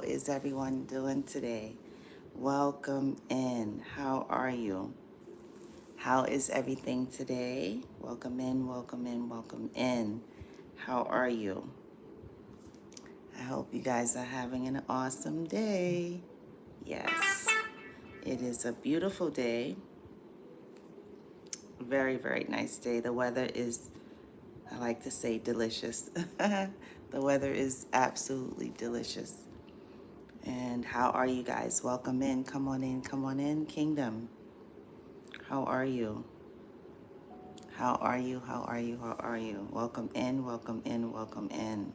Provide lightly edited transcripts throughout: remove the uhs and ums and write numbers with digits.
is everyone doing today? Welcome in. How are you? How is everything today? Welcome in, welcome in, welcome in. How are you? I hope you guys are having an awesome day. Yes, it is a beautiful day. Very, very nice day. The weather is, I like to say, delicious. The weather is absolutely delicious. And how are you guys? Welcome in. Come on in. Come on in, Kingdom. How are you? How are you? How are you? How are you? Welcome in. Welcome in. Welcome in.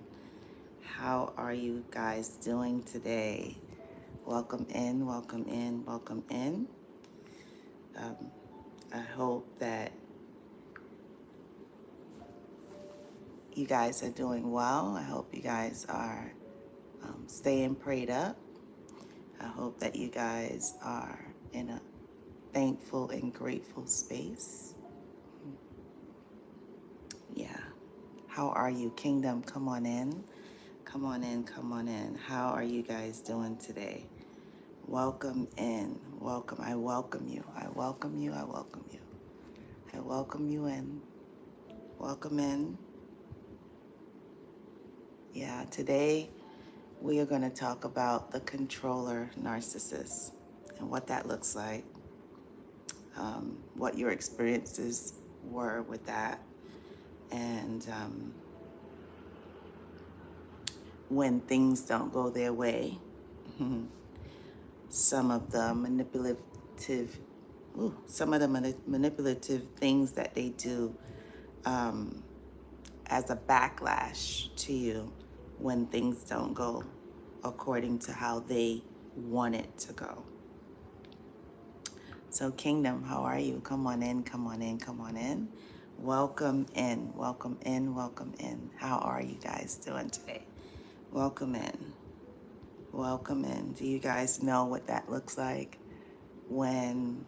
How are you guys doing today? Welcome in. Welcome in. Welcome in. Um, I hope that you guys are doing well. I hope you guys are staying prayed up. I hope that you guys are in a thankful and grateful space. Yeah. How are you, Kingdom? Come on in. Come on in. Come on in. How are you guys doing today? Welcome in. Welcome. I welcome you. I welcome you. I welcome you. I welcome you in. Welcome in. Yeah, today we are going to talk about the controller narcissist and what that looks like, what your experiences were with that, and when things don't go their way, some of the manipulative things that they do as a backlash to you when things don't go according to how they want it to go. So Kingdom, how are you? Come on in, come on in, come on in. Welcome in, welcome in, welcome in. How are you guys doing today? Welcome in. Welcome in. Do you guys know what that looks like when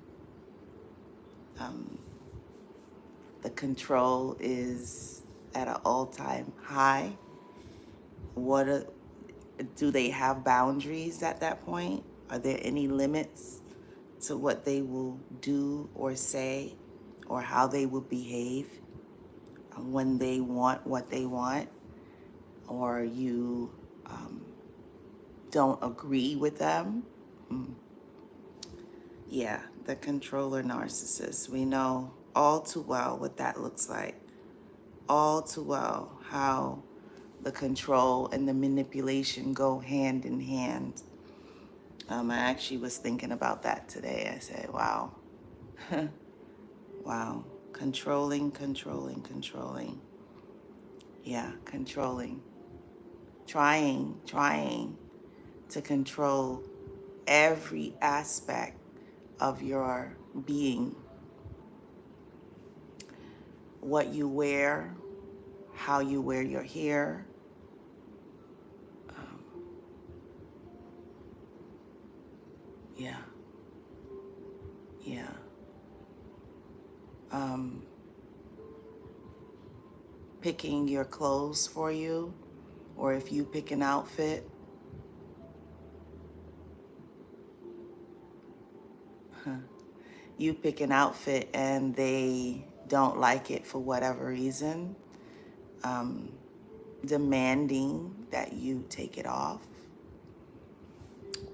the control is at an all-time high? Do they have boundaries at that point? Are there any limits to what they will do or say or how they will behave when they want what they want, or you don't agree with them? Yeah, the controller narcissist. We know all too well what that looks like. All too well how the control and the manipulation go hand in hand. I actually was thinking about that today. I said, wow. Wow. Controlling, controlling, controlling. Yeah, controlling. Trying to control every aspect of your being. What you wear, how you wear your hair, yeah, yeah. Picking your clothes for you, or if you pick an outfit, you pick an outfit and they don't like it for whatever reason, demanding that you take it off,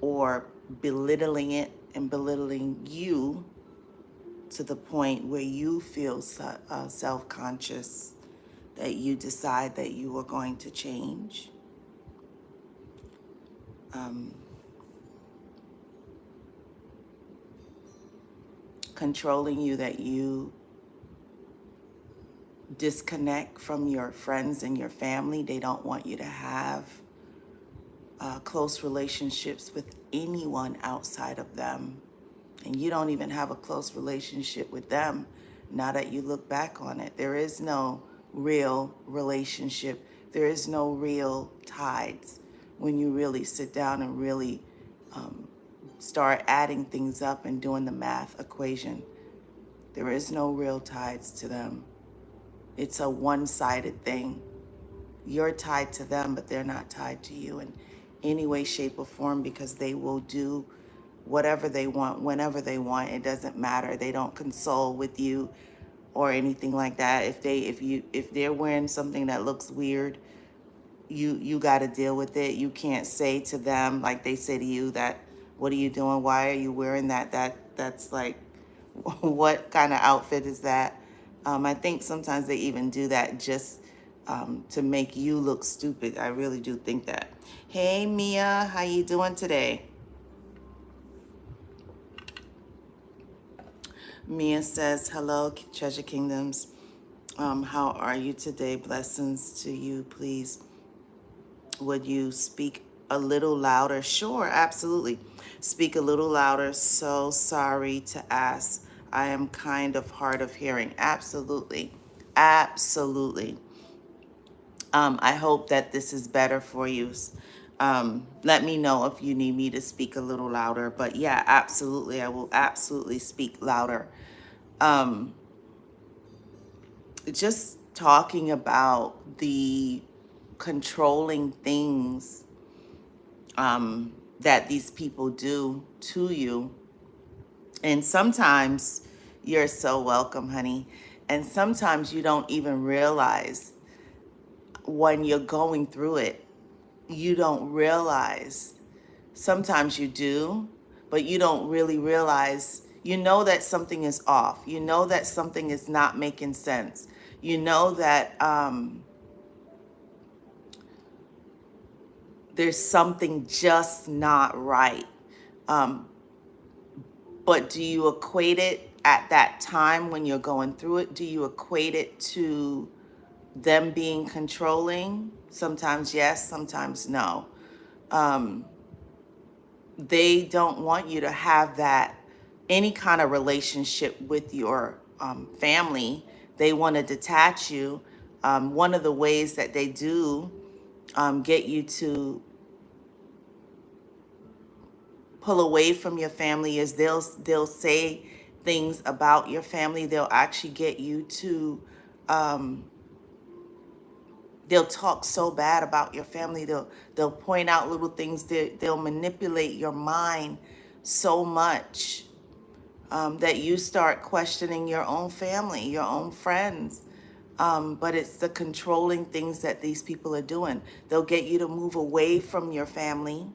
or belittling it and belittling you to the point where you feel self-conscious that you decide that you are going to change. Controlling you that you disconnect from your friends and your family. They don't want you to have close relationships with anyone outside of them. And you don't even have a close relationship with them now that you look back on it. There is no real relationship. There is no real ties when you really sit down and really start adding things up and doing the math equation. There is no real ties to them. It's a one-sided thing. You're tied to them, but they're not tied to you. And any way, shape, or form, because they will do whatever they want, whenever they want. It doesn't matter. They don't console with you or anything like that. If they're wearing something that looks weird, you got to deal with it. You can't say to them like they say to you that, what are you doing? Why are you wearing that? That's like, what kind of outfit is that? I think sometimes they even do that just to make you look stupid. I really do think that. Hey Mia, how you doing today? Mia says, hello, Treasure Kingdoms. How are you today? Blessings to you, please. Would you speak a little louder? Sure, absolutely. Speak a little louder. So sorry to ask. I am kind of hard of hearing. Absolutely. Absolutely. I hope that this is better for you. Let me know if you need me to speak a little louder. But yeah, absolutely. I will absolutely speak louder. Just talking about the controlling things that these people do to you. And sometimes you're so welcome, honey. And sometimes you don't even realize when you're going through it. You don't realize. Sometimes you do, but you don't really realize. You know that something is off. You know that something is not making sense. You know that there's something just not right. But do you equate it at that time when you're going through it? Do you equate it to them being controlling? Sometimes yes, sometimes no. They don't want you to have that, any kind of relationship with your family. They want to detach you. One of the ways that they do get you to pull away from your family is they'll say things about your family. They'll actually get you to they'll talk so bad about your family. They'll point out little things. They'll manipulate your mind so much that you start questioning your own family, your own friends. But it's the controlling things that these people are doing. They'll get you to move away from your family.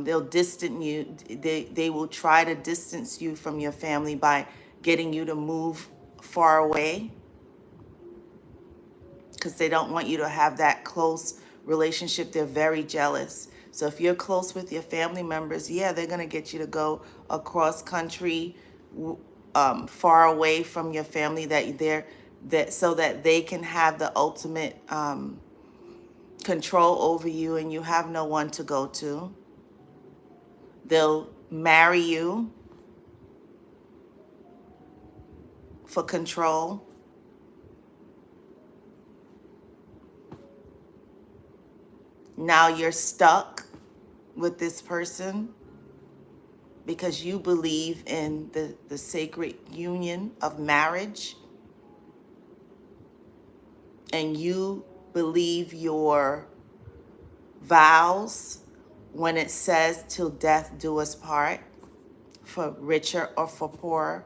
They'll distance you. They will try to distance you from your family by getting you to move far away, because they don't want you to have that close relationship. They're very jealous. So if you're close with your family members, yeah, they're going to get you to go across country, far away from your family, that so that they can have the ultimate control over you, and you have no one to go to. They'll marry you for control. Now you're stuck with this person because you believe in the sacred union of marriage, and you believe your vows when it says till death do us part, for richer or for poorer,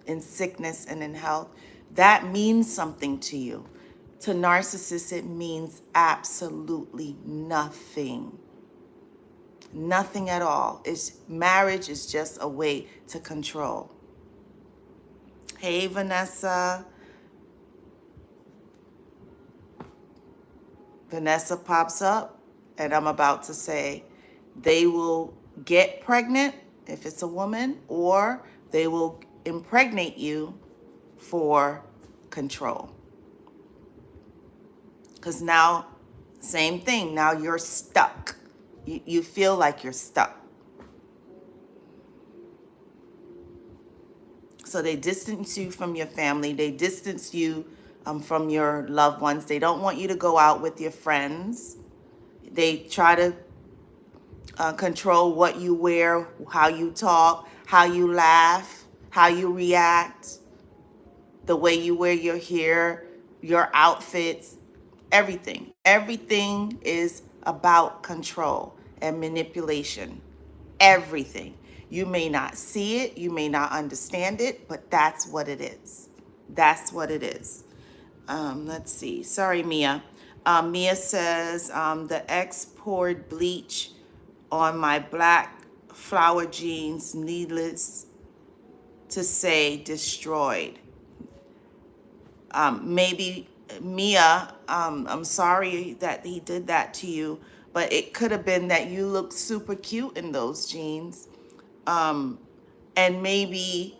in sickness and in health. That means something to you. To narcissists, it means absolutely nothing. Nothing at all. Marriage is just a way to control. Hey, Vanessa. Vanessa pops up, and I'm about to say they will get pregnant if it's a woman, or they will impregnate you for control. Because now, same thing, now you're stuck. You feel like you're stuck. So they distance you from your family. They distance you from your loved ones. They don't want you to go out with your friends. They try to control what you wear, how you talk, how you laugh, how you react, the way you wear your hair, your outfits, everything. Everything is about control and manipulation. Everything. You may not see it, you may not understand it, but that's what it is. That's what it is. Let's see. Sorry, Mia. Mia says, the ex poured bleach on my black flower jeans, needless to say, destroyed. Maybe, Mia, I'm sorry that he did that to you, but it could have been that you look super cute in those jeans. And maybe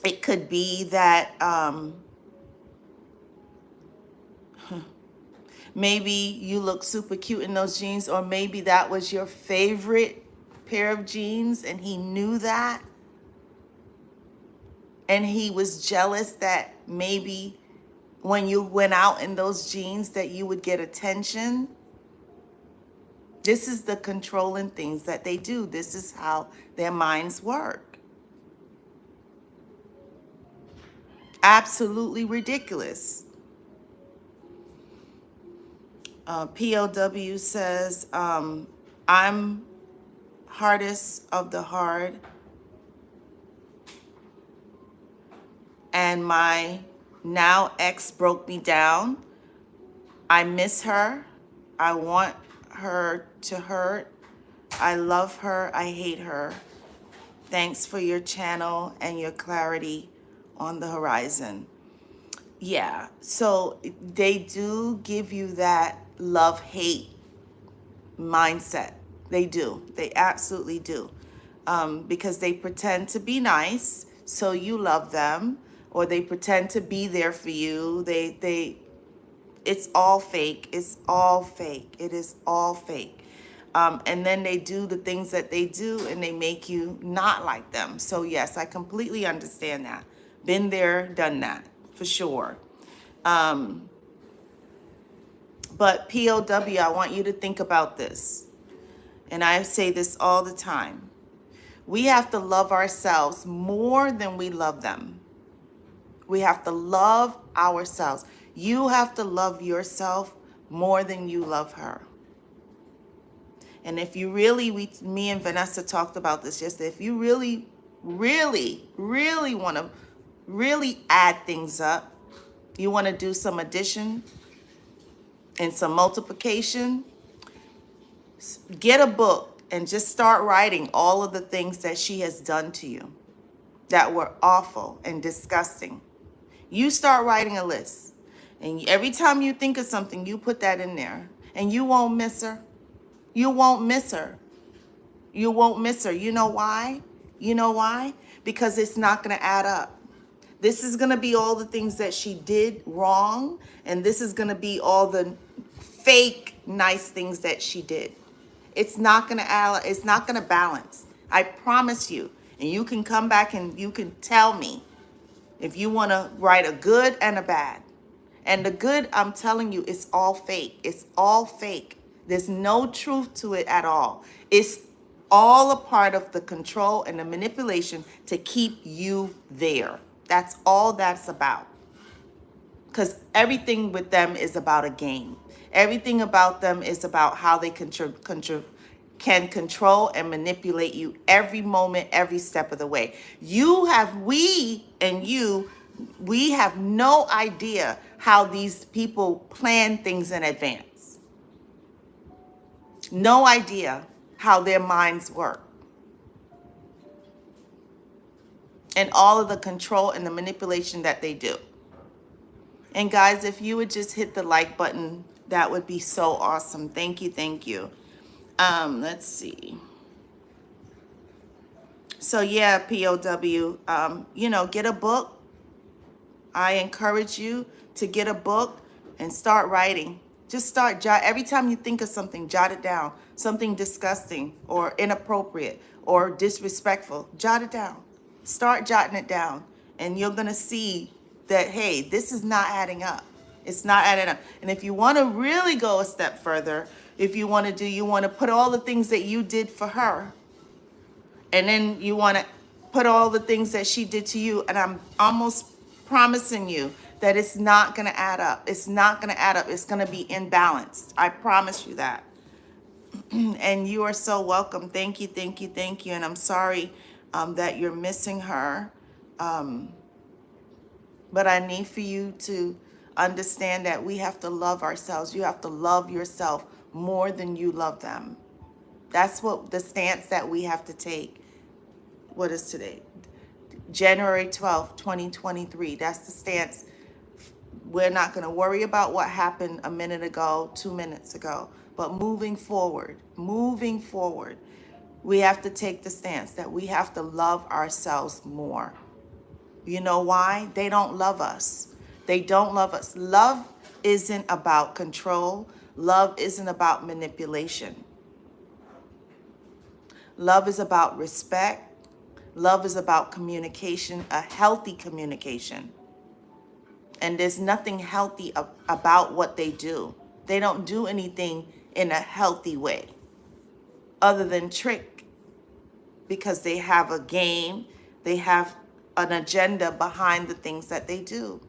it could be that maybe you look super cute in those jeans, or maybe that was your favorite pair of jeans and he knew that. And he was jealous that maybe when you went out in those jeans that you would get attention. This is the controlling things that they do. This is how their minds work. Absolutely ridiculous. POW says, I'm hardest of the hard, and my now ex broke me down. I miss her. I want her to hurt. I love her. I hate her. Thanks for your channel and your clarity on the horizon. Yeah, so they do give you that love-hate mindset. They do. They absolutely do. Because they pretend to be nice, so you love them, or they pretend to be there for you. It's all fake. It's all fake. It is all fake. And then they do the things that they do, and they make you not like them. So yes, I completely understand that. Been there, done that, for sure. But POW, I want you to think about this. And I say this all the time. We have to love ourselves more than we love them. We have to love ourselves. You have to love yourself more than you love her. And if you really, me and Vanessa talked about this yesterday, if you really want to really add things up, you want to do some addition and some multiplication, get a book and just start writing all of the things that she has done to you that were awful and disgusting. You start writing a list. And every time you think of something, you put that in there. And you won't miss her. You won't miss her. You won't miss her. You know why? You know why? Because it's not going to add up. This is going to be all the things that she did wrong. And this is going to be all the fake nice things that she did. It's not going to add. It's not going to balance. I promise you. And you can come back and you can tell me if you want to write a good and a bad. And the good, I'm telling you, it's all fake. It's all fake. There's no truth to it at all. It's all a part of the control and the manipulation to keep you there. That's all that's about. Because everything with them is about a game. Everything about them is about how they can control and manipulate you every moment, every step of the way. We have no idea how these people plan things in advance. No idea how their minds work. And all of the control and the manipulation that they do. And guys, if you would just hit the like button, that would be so awesome. Thank you, thank you. Let's see. So yeah, POW, get a book. I encourage you to get a book and start writing. Just start, every time you think of something, jot it down. Something disgusting or inappropriate or disrespectful, jot it down. Start jotting it down. And you're going to see that, hey, this is not adding up. It's not adding up. And if you want to really go a step further, you want to put all the things that you did for her. And then you want to put all the things that she did to you. And I'm almost promising you that it's not going to add up. It's not going to add up. It's going to be imbalanced. I promise you that. And you are so welcome. Thank you, thank you, thank you. And I'm sorry that you're missing her. But I need for you to understand that we have to love ourselves. You have to love yourself more than you love them. That's what the stance that we have to take. What is today? January 12th, 2023. That's the stance. We're not going to worry about what happened a minute ago, 2 minutes ago. But moving forward, we have to take the stance that we have to love ourselves more. You know why? They don't love us. They don't love us. Love isn't about control. Love isn't about manipulation. Love is about respect. Love is about communication, a healthy communication. And there's nothing healthy about what they do. They don't do anything in a healthy way other than trick, because they have a game, they have an agenda behind the things that they do.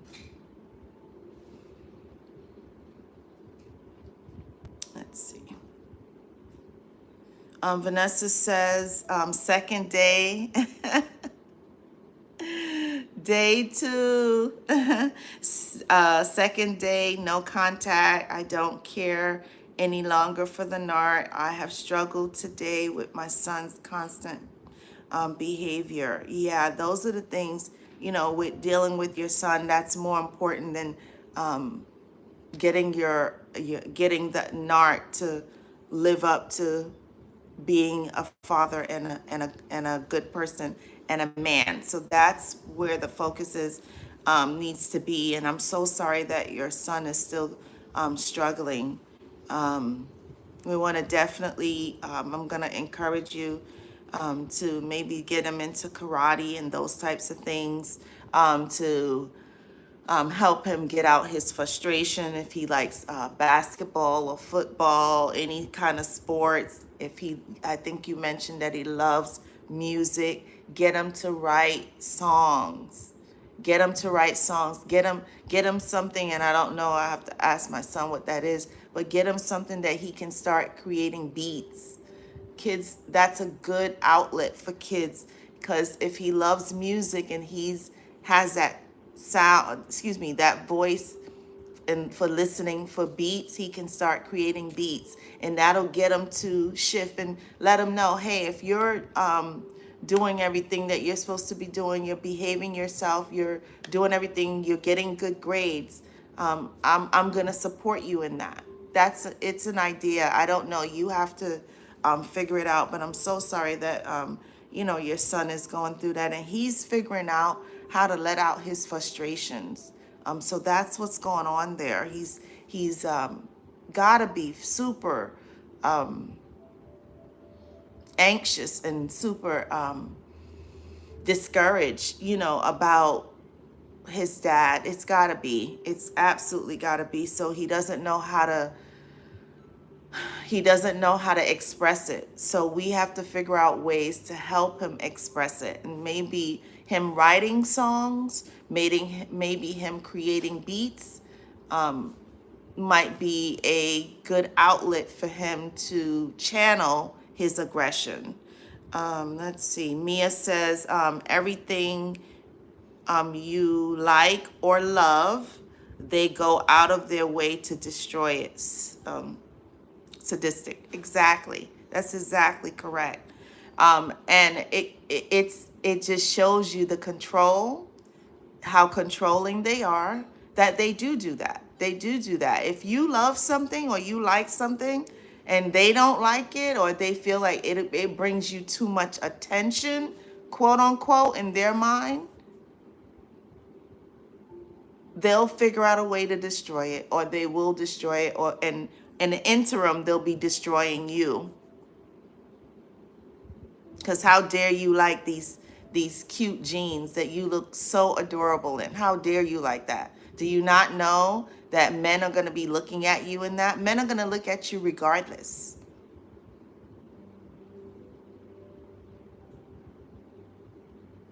Let's see. Vanessa says, second day. Day 2, second day, no contact. I don't care any longer for the NARC. I have struggled today with my son's constant behavior. Yeah, those are the things, with dealing with your son. That's more important than getting getting the NARC to live up to being a father and a good person and a man. So that's where the focus needs to be. And I'm so sorry that your son is still struggling. We want to definitely, I'm going to encourage you to maybe get him into karate and those types of things, to help him get out his frustration. If he likes basketball or football, any kind of sports. I think you mentioned that he loves music. Get him to write songs. Get him to write songs. Get him something, and I don't know, I have to ask my son what that is, but get him something that he can start creating beats. Kids, that's a good outlet for kids, because if he loves music and has that that voice, and for listening for beats, he can start creating beats, and that'll get him to shift and let him know, hey, if you're doing everything that you're supposed to be doing, you're behaving yourself, you're doing everything, you're getting good grades, I'm gonna support you in that. It's an idea. I don't know. You have to figure it out. But I'm so sorry that your son is going through that, and he's figuring out how to let out his frustrations. So that's what's going on there. He's gotta be super anxious and super discouraged, about his dad. It's absolutely gotta be. So he doesn't know how to express it. So we have to figure out ways to help him express it. And maybe him writing songs, maybe him creating beats, might be a good outlet for him to channel his aggression. Let's see. Mia says, everything you like or love, they go out of their way to destroy it. Sadistic. Exactly. That's exactly correct. And it just shows you the control, how controlling they are, that they do that. They do that. If you love something or you like something and they don't like it, or they feel like it brings you too much attention, quote unquote, in their mind, they'll figure out a way to destroy it, or they will destroy it, or in the interim, they'll be destroying you. Because how dare you like these cute jeans that you look so adorable in? How dare you like that? Do you not know that men are going to be looking at you in that? Men are going to look at you regardless.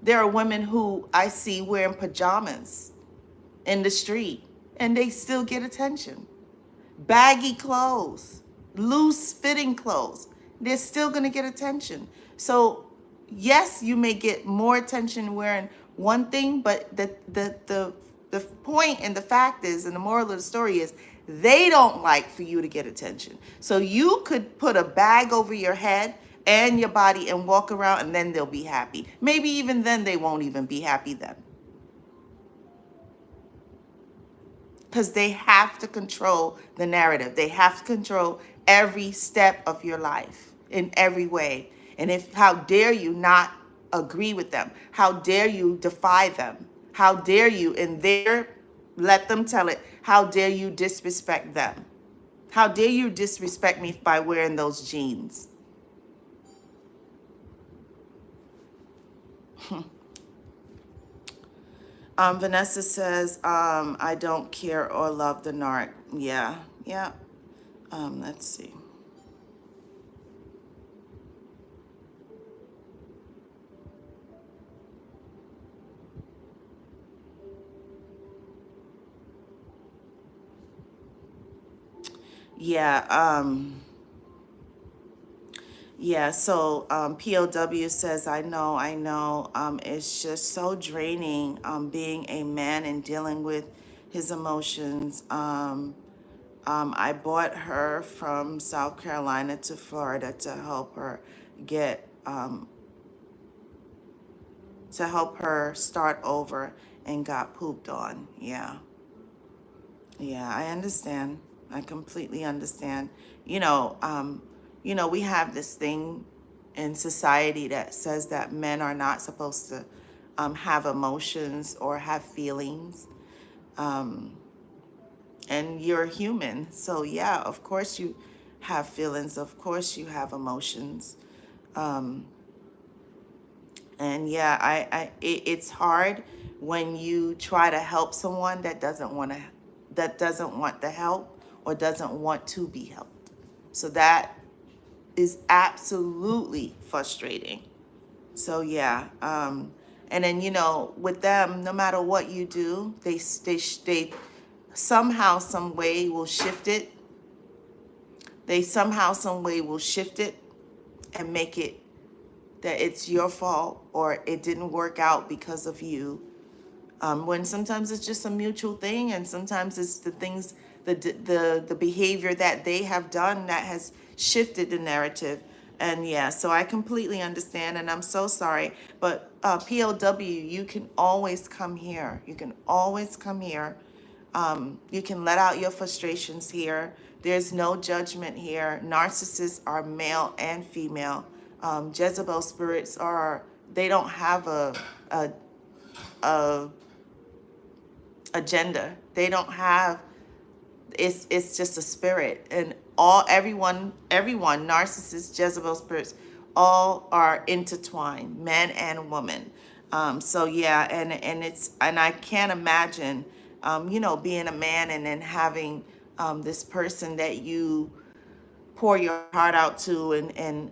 There are women who I see wearing pajamas in the street, and they still get attention. Baggy clothes, loose fitting clothes, they're still going to get attention. So yes, you may get more attention wearing one thing, but the point and the fact is, and the moral of the story is, they don't like for you to get attention. So you could put a bag over your head and your body and walk around, and then they'll be happy. Maybe even then they won't even be happy then, because they have to control the narrative. They have to control every step of your life in every way. And if, how dare you not agree with them? How dare you defy them? How dare you, in their, let them tell it, how dare you disrespect them? How dare you disrespect me by wearing those jeans? Vanessa says, I don't care or love the narc. Yeah, yeah. Let's see. Yeah, yeah, so POW says, I know. It's just so draining being a man and dealing with his emotions. I bought her from South Carolina to Florida to help her get, to help her start over, and got pooped on. Yeah. Yeah, I understand. I completely understand. You know, we have this thing in society that says that men are not supposed to have emotions or have feelings. And you're human. So yeah, of course you have feelings. Of course you have emotions. And yeah, it's hard when you try to help someone that doesn't want to, that doesn't want the help or doesn't want to be helped. So that is absolutely frustrating. So yeah, and then with them, no matter what you do, they somehow some way will shift it. They somehow some way will shift it and make it that it's your fault or it didn't work out because of you. When sometimes it's just a mutual thing, and sometimes it's the things, the behavior that they have done that has shifted the narrative. And yeah, so I completely understand, and I'm so sorry. But POW, you can always come here. You can always come here. You can let out your frustrations here. There's no judgment here. Narcissists are male and female. Jezebel spirits are, they don't have a agenda. They don't have, it's just a spirit. And everyone, narcissists, Jezebel spirits, all are intertwined, man and woman. So yeah, and I can't imagine, being a man and then having this person that you pour your heart out to and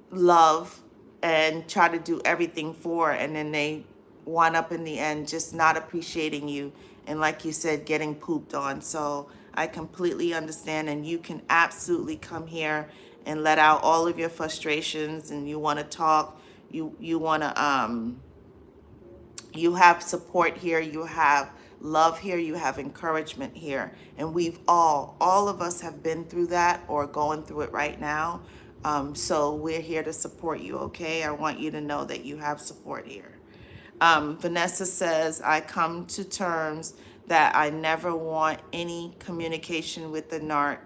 love and try to do everything for, and then they wind up in the end just not appreciating you, and like you said, getting pooped on. So I completely understand, and you can absolutely come here and let out all of your frustrations, and you want to talk, you want to you have support here, you have love here, you have encouragement here. And we've all of us have been through that or going through it right now. So we're here to support you, okay? I want you to know that you have support here. Vanessa says, I come to terms that I never want any communication with the narc.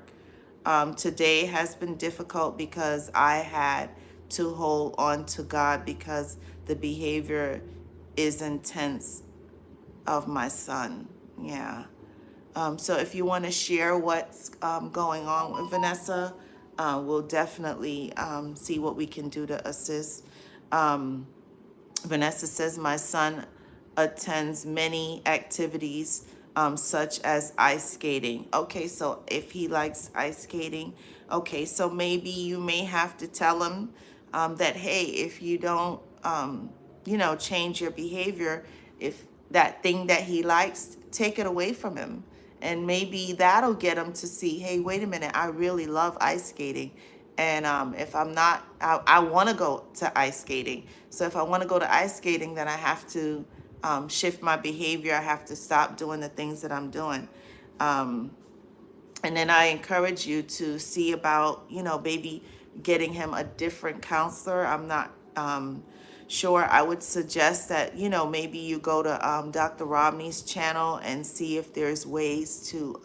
Today has been difficult because I had to hold on to God because the behavior is intense of my son. Yeah. So if you want to share what's going on with Vanessa, we'll definitely see what we can do to assist. Vanessa says, my son attends many activities such as ice skating. Okay, so if he likes ice skating, okay, so maybe you may have to tell him that, hey, if you don't, change your behavior, if that thing that he likes, take it away from him. And maybe that'll get him to see, hey, wait a minute, I really love ice skating. And if I'm not, I want to go to ice skating. So if I want to go to ice skating, then I have to shift my behavior. I have to stop doing the things that I'm doing. And then I encourage you to see about, maybe getting him a different counselor. I'm not sure. I would suggest that, maybe you go to Dr. Romney's channel and see if there's ways to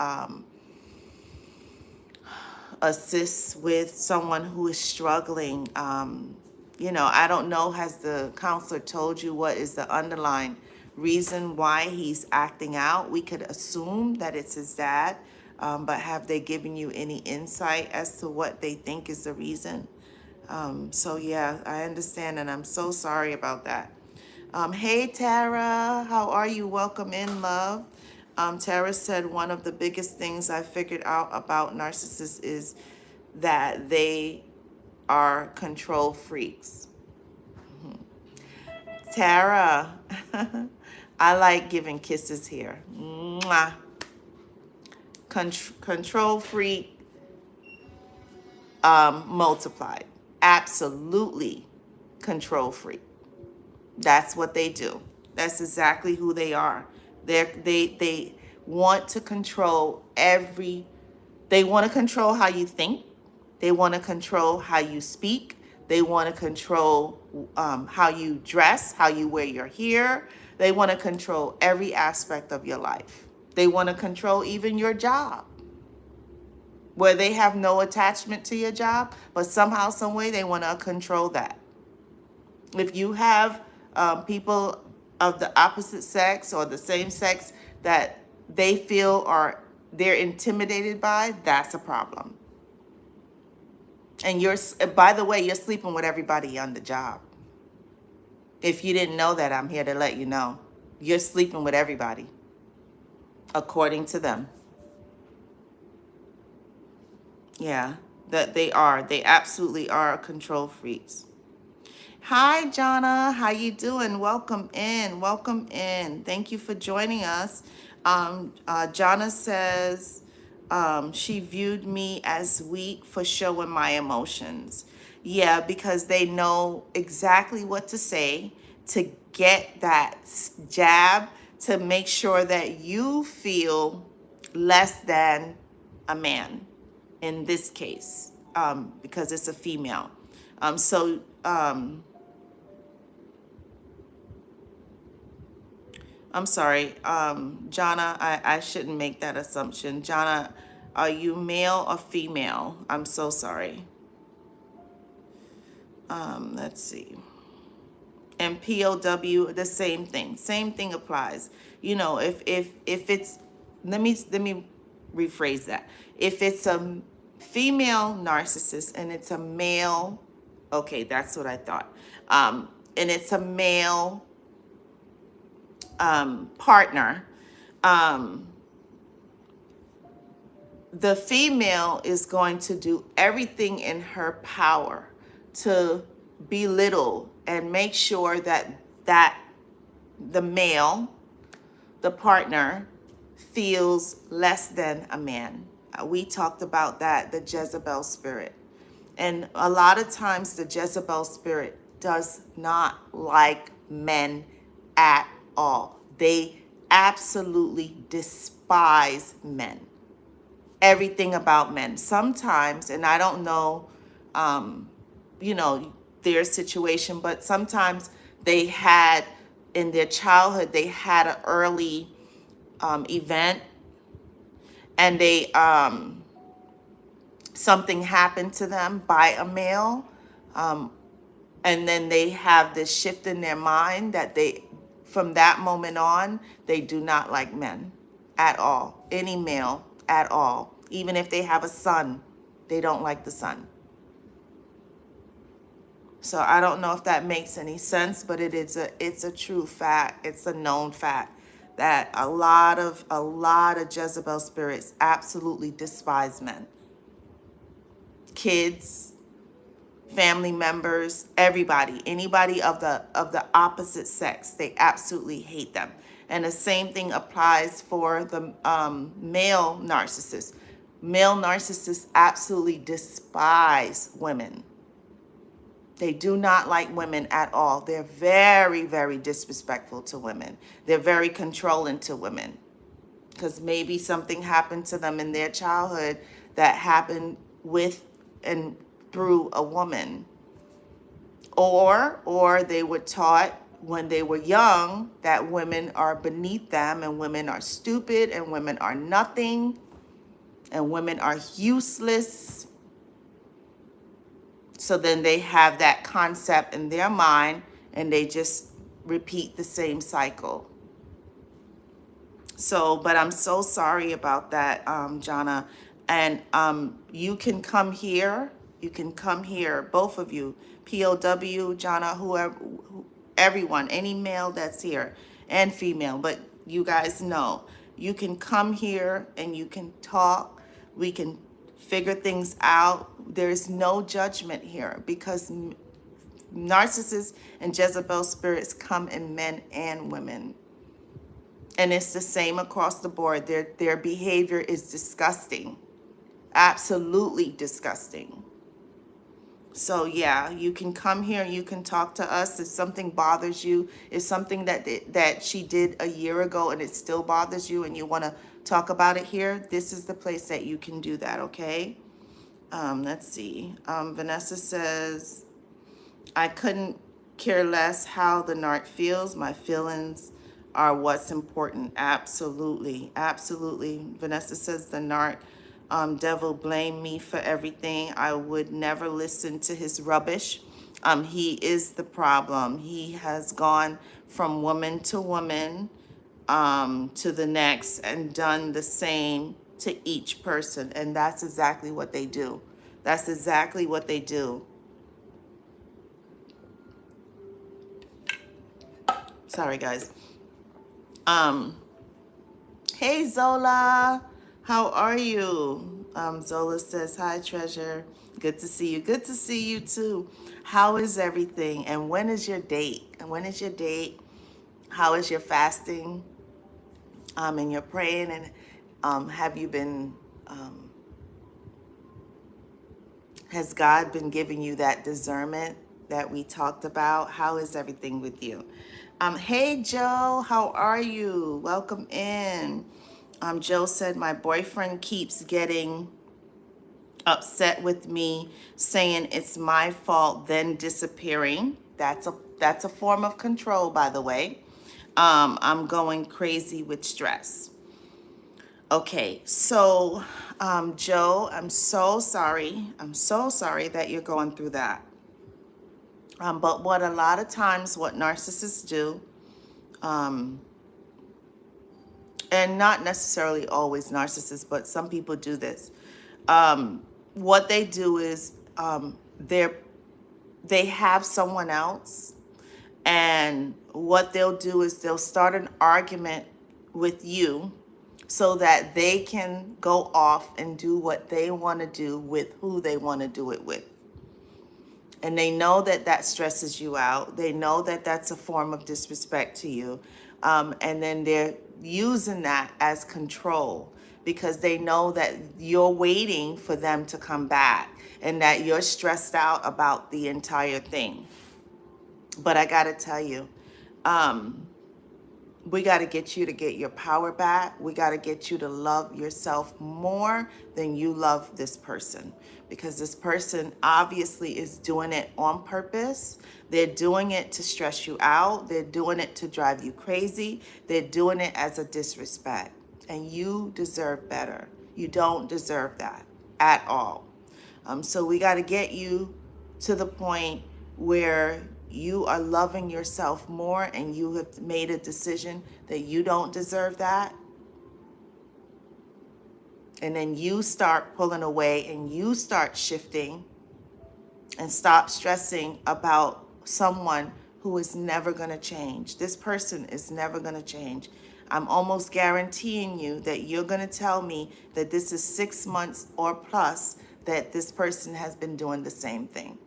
assist with someone who is struggling. I don't know, has the counselor told you what is the underlying reason why he's acting out? We could assume that it's his dad, but have they given you any insight as to what they think is the reason? So yeah, I understand, and I'm so sorry about that. Hey Tara, how are you? Welcome in, love. Tara said one of the biggest things I figured out about narcissists is that they are control freaks. Tara, I like giving kisses here. Mwah. Control freak multiplied. Absolutely control freak. That's what they do. That's exactly who they are. They want to control they want to control how you think. They want to control how you speak. They want to control how you dress, how you wear your hair. They want to control every aspect of your life. They want to control even your job, where they have no attachment to your job, but somehow, some way, they want to control that. If you have people of the opposite sex or the same sex that they feel they're intimidated by, that's a problem. And by the way, you're sleeping with everybody on the job. If you didn't know that, I'm here to let you know. You're sleeping with everybody, according to them. Yeah, that they are. They absolutely are control freaks. Hi, Jonna. How you doing? Welcome in. Welcome in. Thank you for joining us. Jonna says she viewed me as weak for showing my emotions. Yeah, because they know exactly what to say to get that jab to make sure that you feel less than a man in this case, because it's a female. I'm sorry, Jonna, I shouldn't make that assumption. Jonna, are you male or female? I'm so sorry. Let's see. And POW, the same thing. Same thing applies. If it's, let me rephrase that. If it's a female narcissist and it's a male, okay, that's what I thought. And it's a male partner, the female is going to do everything in her power to belittle and make sure that the male, the partner, feels less than a man. We talked about that, the Jezebel spirit. And a lot of times the Jezebel spirit does not like men at all. They absolutely despise men. Everything about men. Sometimes, and I don't know, their situation, but sometimes they had, in their childhood, they had an early event, and they something happened to them by a male, and then they have this shift in their mind that from that moment on, they do not like men at all, any male at all. Even if they have a son, they don't like the son. So I don't know if that makes any sense, but it's a true fact. It's a known fact that a lot of Jezebel spirits absolutely despise men. Kids, family members, everybody, anybody of the opposite sex, they absolutely hate them. And the same thing applies for the male narcissist. Male narcissists absolutely despise women. They do not like women at all. They're very, very disrespectful to women. They're very controlling to women because maybe something happened to them in their childhood that happened with and through a woman. Or they were taught when they were young that women are beneath them and women are stupid and women are nothing and women are useless. So then they have that concept in their mind and they just repeat the same cycle. So, but I'm so sorry about that, Jana. And you can come here. You can come here, both of you, POW, Jana, whoever, everyone, any male that's here and female. But you guys know, you can come here and you can talk. We can figure things out. There's no judgment here because narcissists and Jezebel spirits come in men and women. And it's the same across the board. Their behavior is disgusting. Absolutely disgusting. So yeah, you can come here, you can talk to us if something bothers you, if something that she did a year ago and it still bothers you and you want to talk about it here, this is the place that you can do that, okay? Let's see. Vanessa says, I couldn't care less how the narc feels. My feelings are what's important. Absolutely. Absolutely. Vanessa says the narc devil blamed me for everything. I would never listen to his rubbish. He is the problem. He has gone from woman to woman to the next and done the same to each person. And that's exactly what they do. That's exactly what they do. Sorry, guys. Hey, Zola. How are you? Zola says, hi, treasure. Good to see you. Good to see you, too. How is everything? And when is your date? And when is your date? How is your fasting? And you're praying. And have you been... has God been giving you that discernment that we talked about? How is everything with you? Hey, Joe, how are you? Welcome in. Joe said, my boyfriend keeps getting upset with me, saying it's my fault, then disappearing. That's a form of control, by the way. I'm going crazy with stress. Okay, so Joe, I'm so sorry. I'm so sorry that you're going through that. But what a lot of times what narcissists do, and not necessarily always narcissists, but some people do this. What they do is they have someone else, and what they'll do is they'll start an argument with you so that they can go off and do what they want to do with who they want to do it with. And they know that that stresses you out. They know that that's a form of disrespect to you. And then they're using that as control because they know that you're waiting for them to come back and that you're stressed out about the entire thing. But I got to tell you, we got to get you to get your power back. We got to get you to love yourself more than you love this person, because this person obviously is doing it on purpose. They're doing it to stress you out. They're doing it to drive you crazy. They're doing it as a disrespect, and you deserve better. You don't deserve that at all. So we got to get you to the point where you are loving yourself more and you have made a decision that you don't deserve that. And then you start pulling away and you start shifting and stop stressing about someone who is never going to change. This person is never going to change. I'm almost guaranteeing you that you're going to tell me that this is 6 months or plus that this person has been doing the same thing.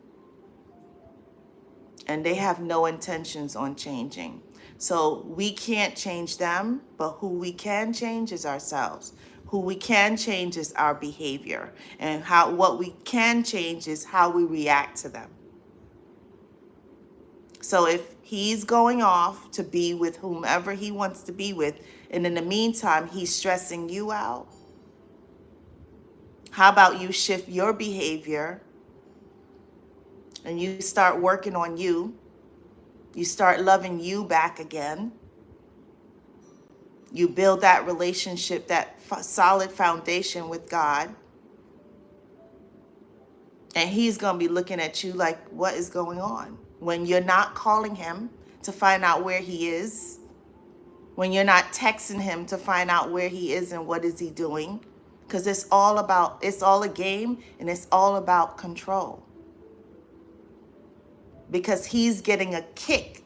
And they have no intentions on changing. So we can't change them, but who we can change is ourselves. Who we can change is our behavior. And what we can change is how we react to them. So if he's going off to be with whomever he wants to be with, and in the meantime, he's stressing you out, how about you shift your behavior and you start working on you? You start loving you back again. You build that relationship, that solid foundation with God. And he's going to be looking at you like, what is going on? When you're not calling him to find out where he is, when you're not texting him to find out where he is and what is he doing, because it's all a game, and it's all about control. Because he's getting a kick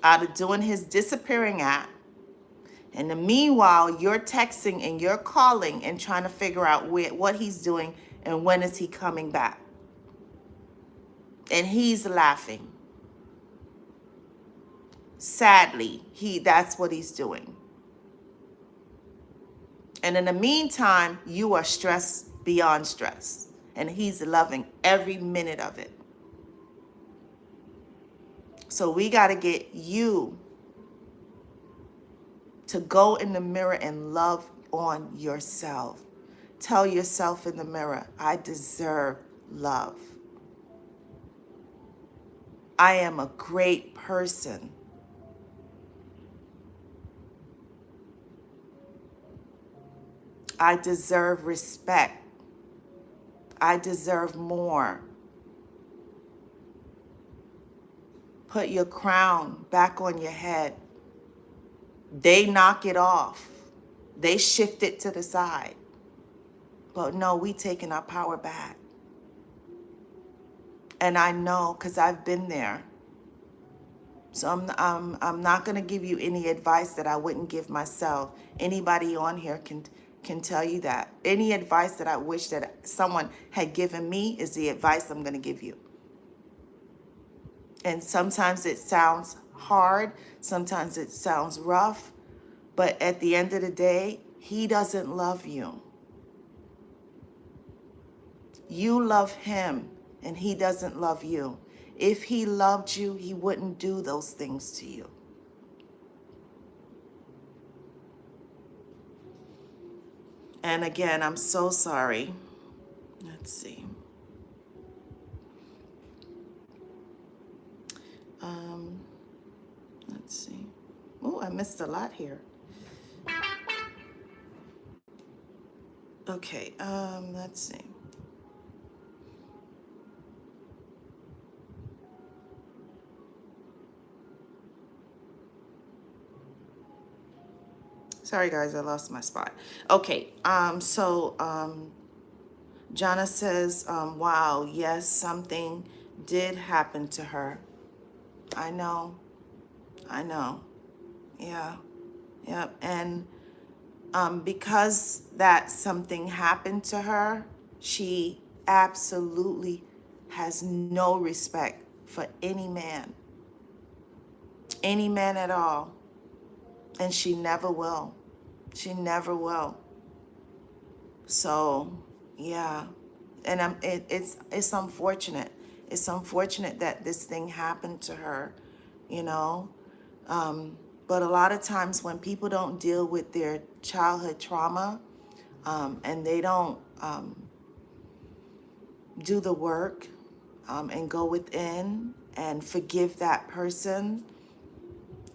out of doing his disappearing act. And the meanwhile, you're texting and you're calling and trying to figure out what he's doing and when is he coming back. And he's laughing. Sadly, that's what he's doing. And in the meantime, you are stressed beyond stress. And he's loving every minute of it. So we got to get you to go in the mirror and love on yourself. Tell yourself in the mirror, I deserve love. I am a great person. I deserve respect. I deserve more. Put your crown back on your head. They knock it off. They shift it to the side. But no, we taking our power back. And I know, because I've been there. So I'm not going to give you any advice that I wouldn't give myself. Anybody on here can tell you that. Any advice that I wish that someone had given me is the advice I'm going to give you. And sometimes it sounds hard. Sometimes it sounds rough. But at the end of the day, he doesn't love you. You love him, and he doesn't love you. If he loved you, he wouldn't do those things to you. And again, I'm so sorry. Let's see. Let's see. Oh, I missed a lot here. Okay, let's see. Sorry guys, I lost my spot. Okay, Jana says, wow, yes, something did happen to her. I know. Yeah, yep. And because that something happened to her, she absolutely has no respect for any man at all. And she never will. She never will. So, yeah. And it's unfortunate. It's unfortunate that this thing happened to her, you know. But a lot of times when people don't deal with their childhood trauma, and they don't do the work and go within and forgive that person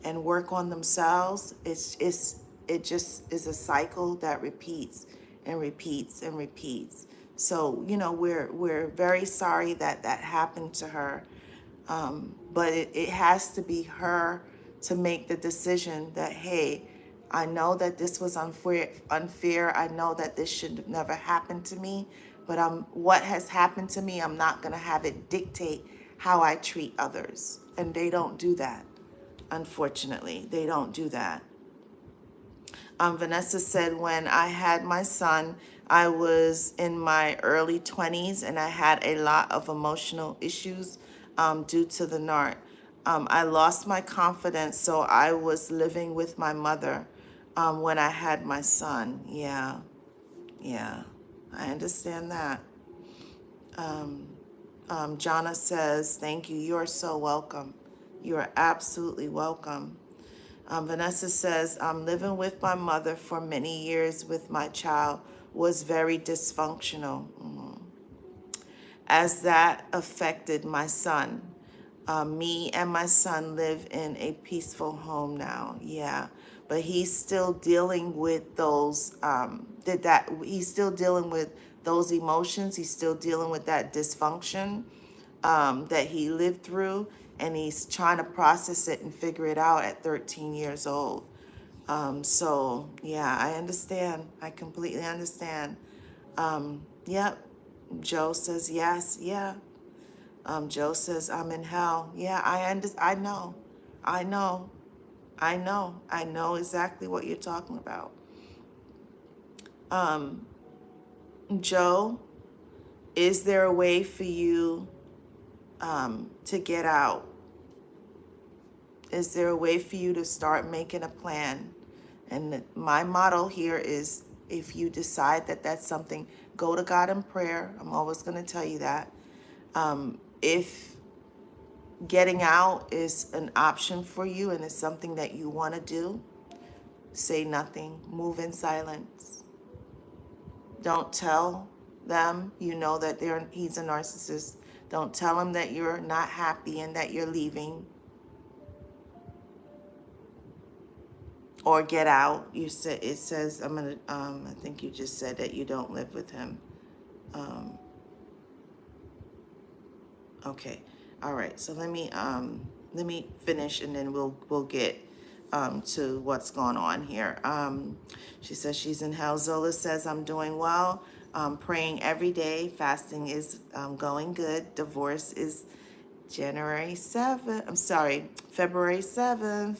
and work on themselves, it just is a cycle that repeats and repeats and repeats. So, you know, we're very sorry that happened to her. But it has to be her to make the decision that, hey, I know that this was unfair. I know that this should have never happened to me. But what has happened to me, I'm not going to have it dictate how I treat others. And they don't do that. Unfortunately, they don't do that. Vanessa said, when I had my son, I was in my early 20s and I had a lot of emotional issues due to the narc. I lost my confidence, so I was living with my mother when I had my son. Yeah, yeah, I understand that. Jonna says, thank you. You're so welcome. You are absolutely welcome. Vanessa says, I'm living with my mother for many years with my child was very dysfunctional. As that affected my son. Me and my son live in a peaceful home now. Yeah, but he's still dealing with those. He's still dealing with those emotions. He's still dealing with that dysfunction that he lived through, and he's trying to process it and figure it out at 13 years old. So yeah, I understand. I completely understand. Yep. Joe says yes. Yeah. Joe says, I'm in hell. Yeah, I know. I know. I know. I know exactly what you're talking about. Joe, is there a way for you to get out? Is there a way for you to start making a plan? And my motto here is, if you decide that that's something, go to God in prayer. I'm always going to tell you that. If getting out is an option for you and it's something that you want to do, say nothing, move in silence. Don't tell them you know that he's a narcissist. Don't tell him that you're not happy and that you're leaving. Or get out. You said, it says, I think you just said that you don't live with him. Okay. All right. So let me finish and then we'll get to what's going on here. She says she's in hell. Zola says, I'm doing well. Praying every day. Fasting is going good. Divorce is February 7th.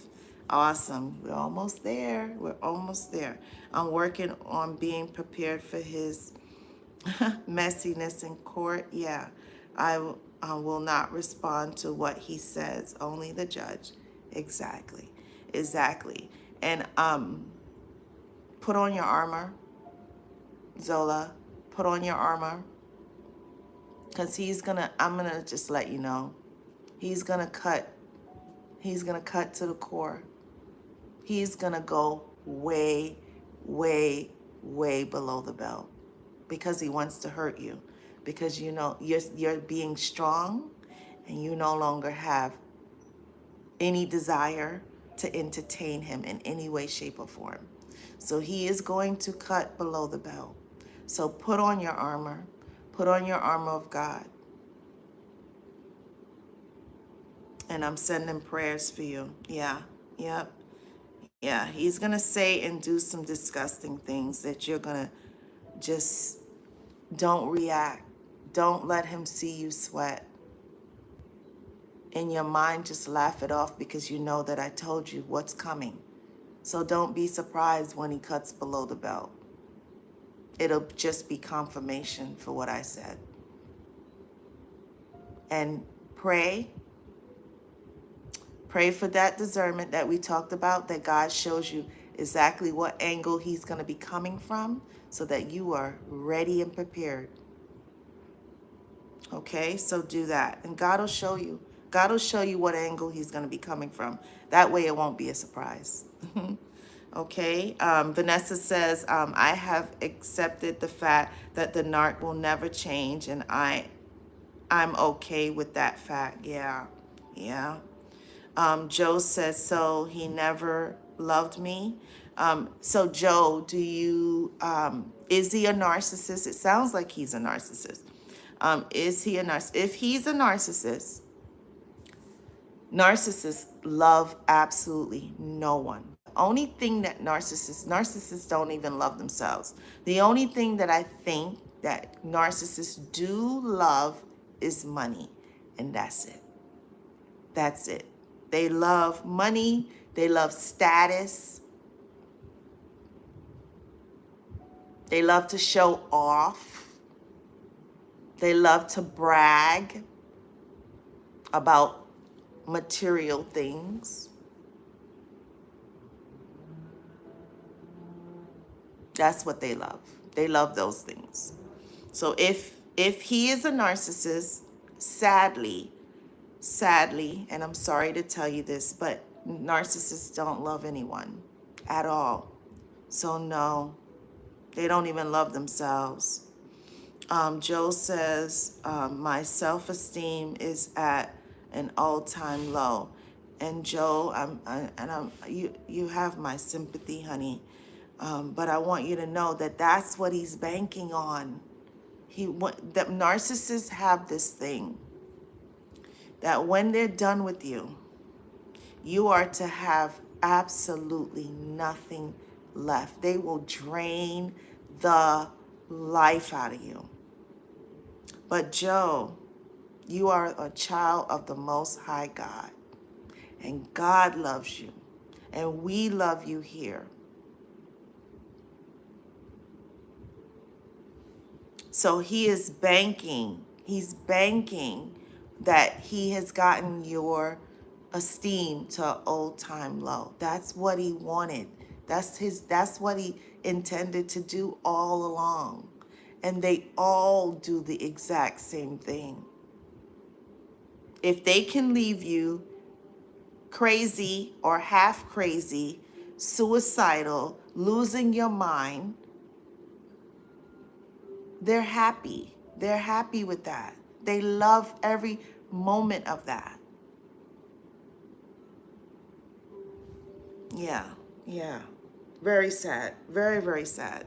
Awesome. We're almost there. We're almost there. I'm working on being prepared for his messiness in court. Yeah, I will not respond to what he says, only the judge. Exactly. Exactly. And put on your armor, Zola. Put on your armor. Because I'm gonna just let you know, he's gonna cut to the core. He's gonna go way, way, way below the belt because he wants to hurt you. Because you know you're being strong and you no longer have any desire to entertain him in any way, shape, or form. So he is going to cut below the belt. So put on your armor. Put on your armor of God. And I'm sending prayers for you. Yeah. Yep. Yeah. He's going to say and do some disgusting things that you're going to just don't react. Don't let him see you sweat. In your mind, just laugh it off because you know that I told you what's coming. So don't be surprised when he cuts below the belt. It'll just be confirmation for what I said. And pray for that discernment that we talked about, that God shows you exactly what angle he's going to be coming from so that you are ready and prepared. Okay, so do that. And God will show you. God will show you what angle he's going to be coming from. That way it won't be a surprise. Okay, Vanessa says, I have accepted the fact that the narc will never change, and I'm okay with that fact. Yeah, yeah. Joe says, so he never loved me. So Joe, is he a narcissist? It sounds like he's a narcissist. Is he a narcissist? If he's a narcissist, narcissists love absolutely no one. The only thing that narcissists don't even love themselves. The only thing that I think that narcissists do love is money, and that's it. That's it. They love money. They love status. They love to show off. They love to brag about material things. That's what they love. They love those things. So if he is a narcissist, sadly, and I'm sorry to tell you this, but narcissists don't love anyone at all. So no, they don't even love themselves. Joe says, my self-esteem is at an all-time low. And Joe, you have my sympathy, honey. But I want you to know that that's what he's banking on. That narcissists have this thing that when they're done with you, you are to have absolutely nothing left. They will drain the life out of you. But Joe, you are a child of the Most High God, and God loves you, and we love you here. So he's banking that he has gotten your esteem to an old-time low. That's what he wanted. That's what he intended to do all along. And they all do the exact same thing. If they can leave you crazy or half crazy, suicidal, losing your mind, they're happy. They're happy with that. They love every moment of that. Yeah. Very sad. Very, very sad.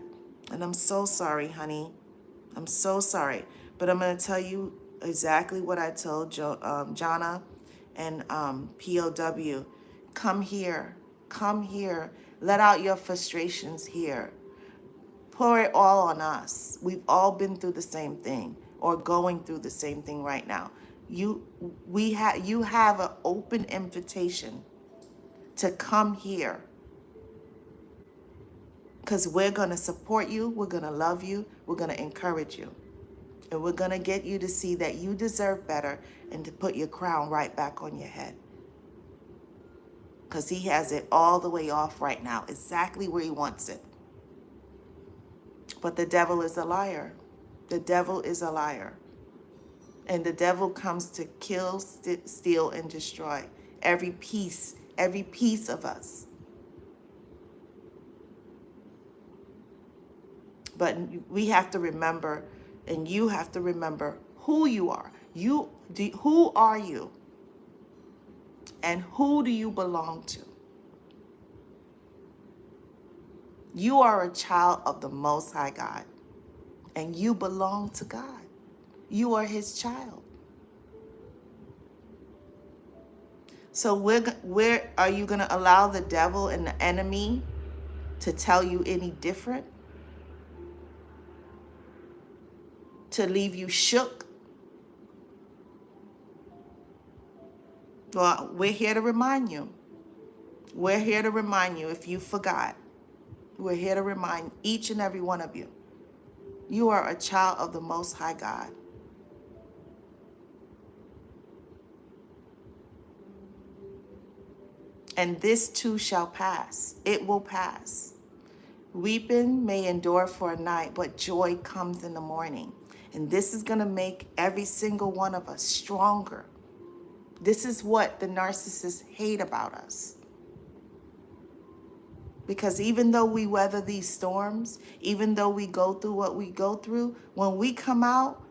And I'm so sorry, honey. I'm so sorry. But I'm going to tell you exactly what I told Jonna and POW. Come here. Come here. Let out your frustrations here. Pour it all on us. We've all been through the same thing or going through the same thing right now. You have an open invitation to come here, because we're going to support you, we're going to love you, we're going to encourage you, and we're going to get you to see that you deserve better and to put your crown right back on your head, because he has it all the way off right now, exactly where he wants it. But the devil is a liar. The devil is a liar. And the devil comes to kill, steal, and destroy every piece of us. But we have to remember, and you have to remember who you are. Who are you? And who do you belong to? You are a child of the Most High God, and you belong to God. You are his child. So where are you going to allow the devil and the enemy to tell you any different? To leave you shook? Well, we're here to remind you. We're here to remind you if you forgot. We're here to remind each and every one of you. You are a child of the Most High God. And this too shall pass. It will pass. Weeping may endure for a night, but joy comes in the morning. And this is going to make every single one of us stronger. This is what the narcissists hate about us. Because even though we weather these storms, even though we go through what we go through, when we come out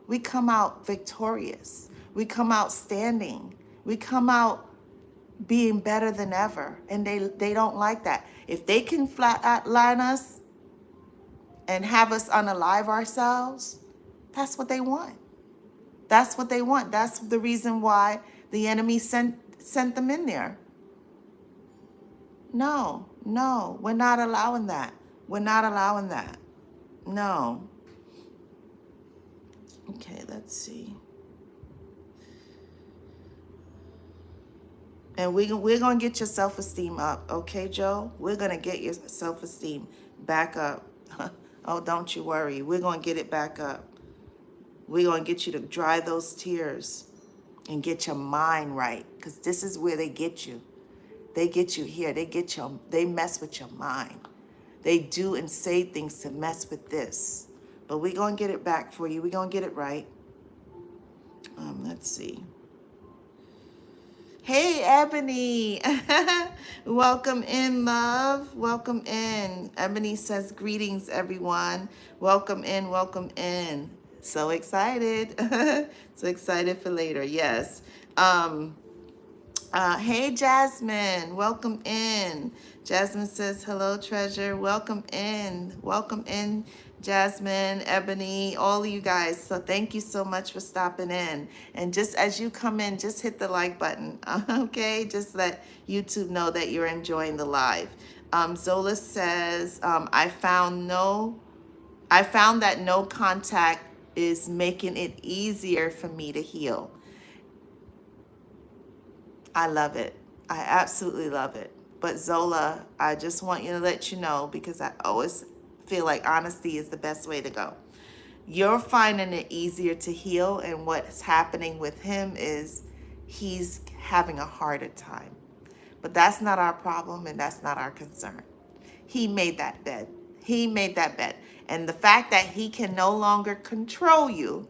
victorious. We come out standing. We come out being better than ever. And they don't like that. If they can flatline us and have us unalive ourselves, that's what they want. That's what they want. That's the reason why the enemy sent them in there. No, we're not allowing that. We're not allowing that. No. Okay, let's see. And we're going to get your self-esteem up, okay, Joe? We're going to get your self-esteem back up. Oh, don't you worry. We're going to get it back up. We're going to get you to dry those tears and get your mind right. because this is where they get you. They get you here. They mess with your mind. They do and say things to mess with this. But we're going to get it back for you. We're going to get it right. Let's see. Hey, Ebony. Welcome in, love. Welcome in. Ebony says, greetings, everyone. Welcome in, welcome in. So excited. So excited for later. Yes. Hey, Jasmine. Welcome in. Jasmine says, hello, treasure. Welcome in. Welcome in, Jasmine, Ebony, all of you guys. So thank you so much for stopping in. And just as you come in, just hit the like button, okay? Just let YouTube know that you're enjoying the live. Zola says, I found that no contact is making it easier for me to heal. I love it. I absolutely love it. But Zola, I just want you to let you know, because I always feel like honesty is the best way to go. You're finding it easier to heal, and what's happening with him is he's having a harder time. But that's not our problem, and that's not our concern. He made that bed. He made that bed. And the fact that he can no longer control you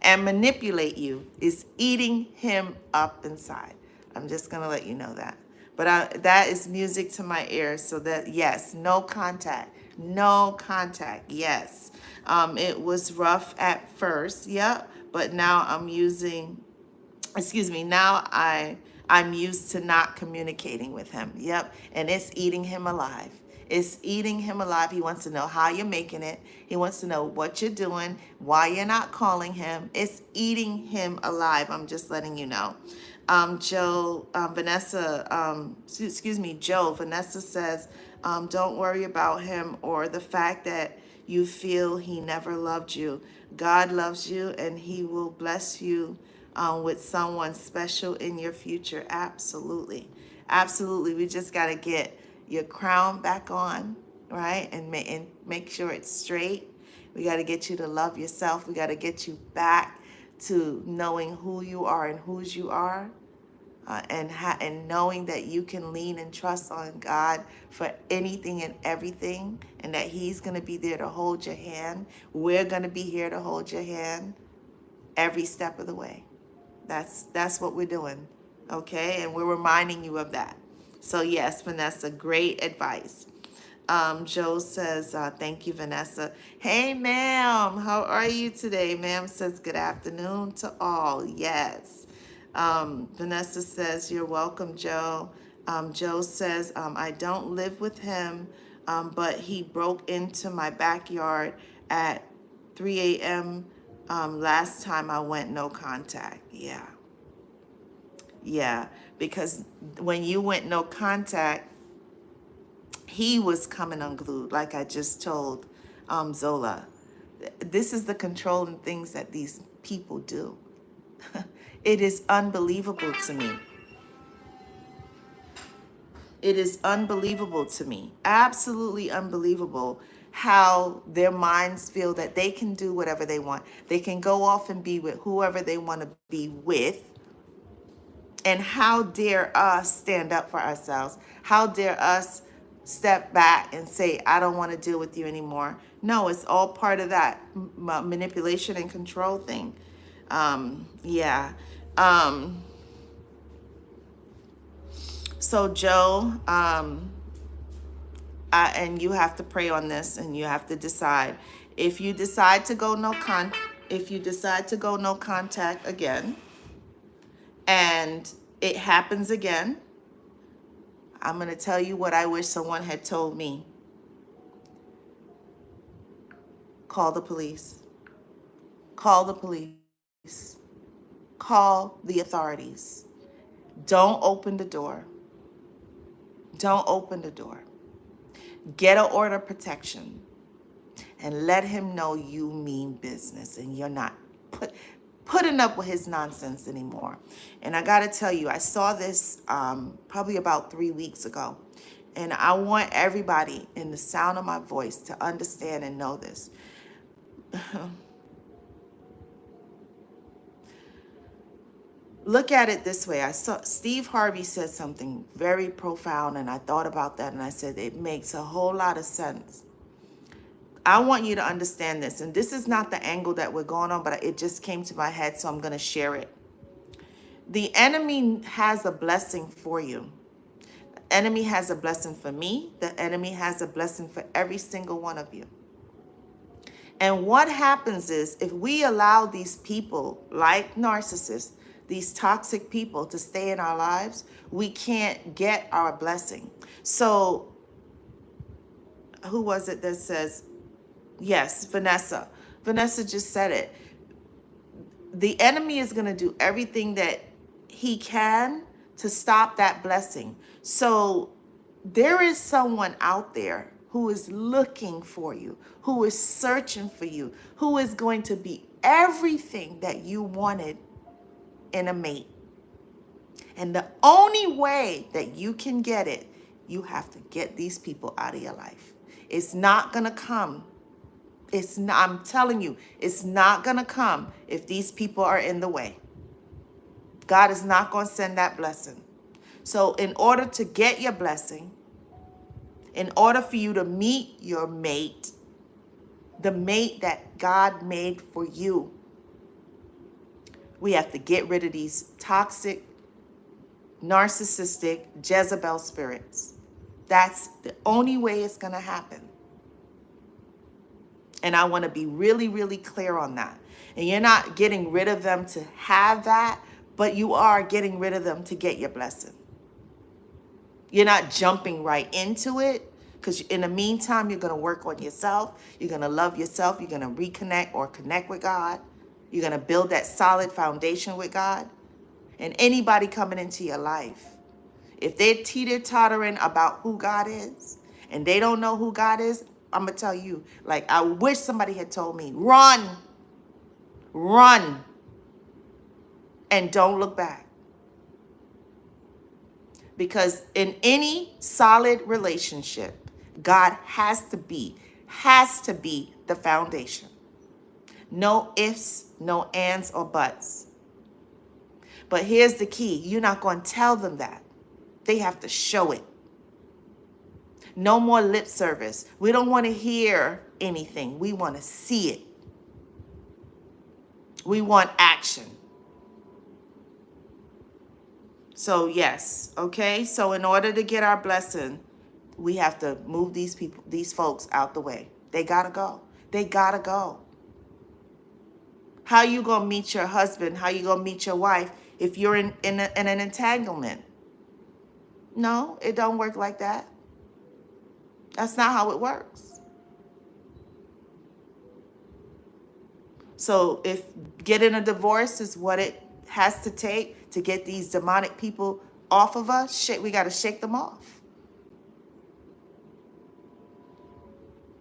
and manipulate you is eating him up inside. I'm just going to let you know that. But that is music to my ears. So that, yes, no contact. No contact. Yes. It was rough at first. Yep. But now I'm using, now I'm used to not communicating with him. Yep. And it's eating him alive. It's eating him alive. He wants to know how you're making it. He wants to know what you're doing, why you're not calling him. It's eating him alive. I'm just letting you know. Joe, Vanessa says, don't worry about him or the fact that you feel he never loved you. God loves you, and he will bless you with someone special in your future. Absolutely. Absolutely. We just got to get your crown back on, right? And make sure it's straight. We got to get you to love yourself. We got to get you back to knowing who you are and whose you are, and knowing that you can lean and trust on God for anything and everything, and that he's going to be there to hold your hand. We're going to be here to hold your hand every step of the way. That's what we're doing, okay? And we're reminding you of that. So yes, Vanessa, great advice. Joe says, thank you, Vanessa. Hey, ma'am, how are you today? Ma'am says, good afternoon to all. Yes. Vanessa says, you're welcome, Joe. Joe says, I don't live with him, but he broke into my backyard at 3 a.m. Last time I went no contact. Yeah. Yeah, because when you went no contact, he was coming unglued, like I just told Zola. This is the controlling things that these people do. It is unbelievable to me. It is unbelievable to me. Absolutely unbelievable how their minds feel that they can do whatever they want. They can go off and be with whoever they want to be with. And how dare us stand up for ourselves? How dare us step back and say, I don't want to deal with you anymore? No, it's all part of that manipulation and control thing. Yeah. So Joe, and you have to pray on this, and you have to decide. If you decide to go no contact again, and it happens again, I'm going to tell you what I wish someone had told me. Call the police. Call the police. Call the authorities. Don't open the door. Don't open the door. Get an order of protection and let him know you mean business and you're not putting up with his nonsense anymore. And I got to tell you, I saw this probably about 3 weeks ago. And I want everybody in the sound of my voice to understand and know this. Look at it this way. I saw Steve Harvey said something very profound, and I thought about that, and I said it makes a whole lot of sense. I want you to understand this, and this is not the angle that we're going on, but it just came to my head, so I'm going to share it. The enemy has a blessing for you. The enemy has a blessing for me. The enemy has a blessing for every single one of you. And what happens is, if we allow these people like narcissists, these toxic people, to stay in our lives, we can't get our blessing. So who was it that says, yes, Vanessa. Vanessa just said it. The enemy is going to do everything that he can to stop that blessing. So there is someone out there who is looking for you, who is searching for you, who is going to be everything that you wanted in a mate. And the only way that you can get it, you have to get these people out of your life. It's not going to come. It's not, I'm telling you, it's not going to come if these people are in the way. God is not going to send that blessing. So in order to get your blessing, in order for you to meet your mate, the mate that God made for you, we have to get rid of these toxic, narcissistic Jezebel spirits. That's the only way it's going to happen. And I want to be really, really clear on that. And you're not getting rid of them to have that, but you are getting rid of them to get your blessing. You're not jumping right into it, because in the meantime, you're going to work on yourself. You're going to love yourself. You're going to reconnect or connect with God. You're going to build that solid foundation with God. And anybody coming into your life, if they're teeter-tottering about who God is and they don't know who God is, I'm going to tell you, like, I wish somebody had told me, run, and don't look back. Because in any solid relationship, God has to be the foundation. No ifs, no ands or buts. But here's the key. You're not going to tell them that. They have to show it. No more lip service. We don't want to hear anything. We want to see it. We want action. So yes, okay? So in order to get our blessing, we have to move these people, these folks out the way. They gotta go. They gotta go. How you gonna meet your husband? How you gonna meet your wife if you're in an entanglement? No, it don't work like that. That's not how it works. So if getting a divorce is what it has to take to get these demonic people off of us, we got to shake them off.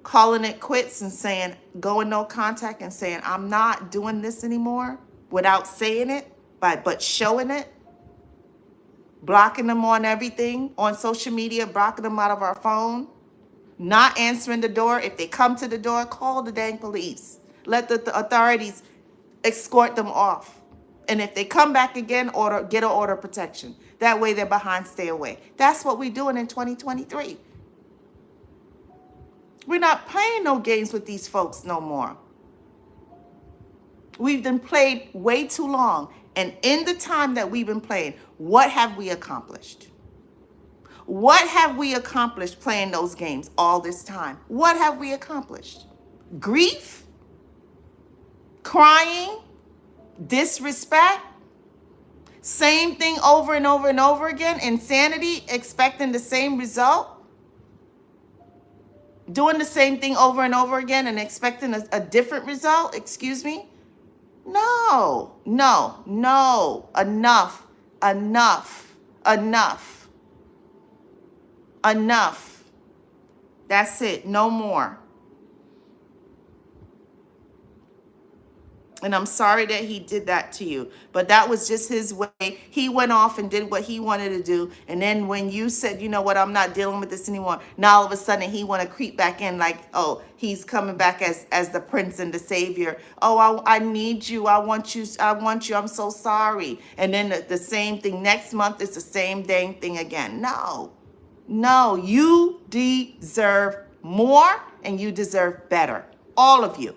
Calling it quits and saying, going no contact and saying, I'm not doing this anymore, without saying it, but showing it. Blocking them on everything, on social media, blocking them out of our phone. Not answering the door. If they come to the door, call the dang police. Let the authorities escort them off. And if they come back again, get an order of protection. That way they're behind, stay away. That's what we're doing in 2023. We're not playing no games with these folks no more. We've been played way too long. And in the time that we've been playing, what have we accomplished? What have we accomplished playing those games all this time? What have we accomplished? Grief? Crying? Disrespect? Same thing over and over and over again? Insanity? Expecting the same result? Doing the same thing over and over again and expecting a different result? Excuse me? No. Enough. That's it. No more. And I'm sorry that he did that to you, but that was just his way. He went off and did what he wanted to do. And then when you said, you know what, I'm not dealing with this anymore. Now all of a sudden he want to creep back in like, oh, he's coming back as the prince and the savior. Oh, I need you. I want you. I want you. I'm so sorry. And then the same thing next month, it's the same dang thing again. No, no, you deserve more and you deserve better. All of you.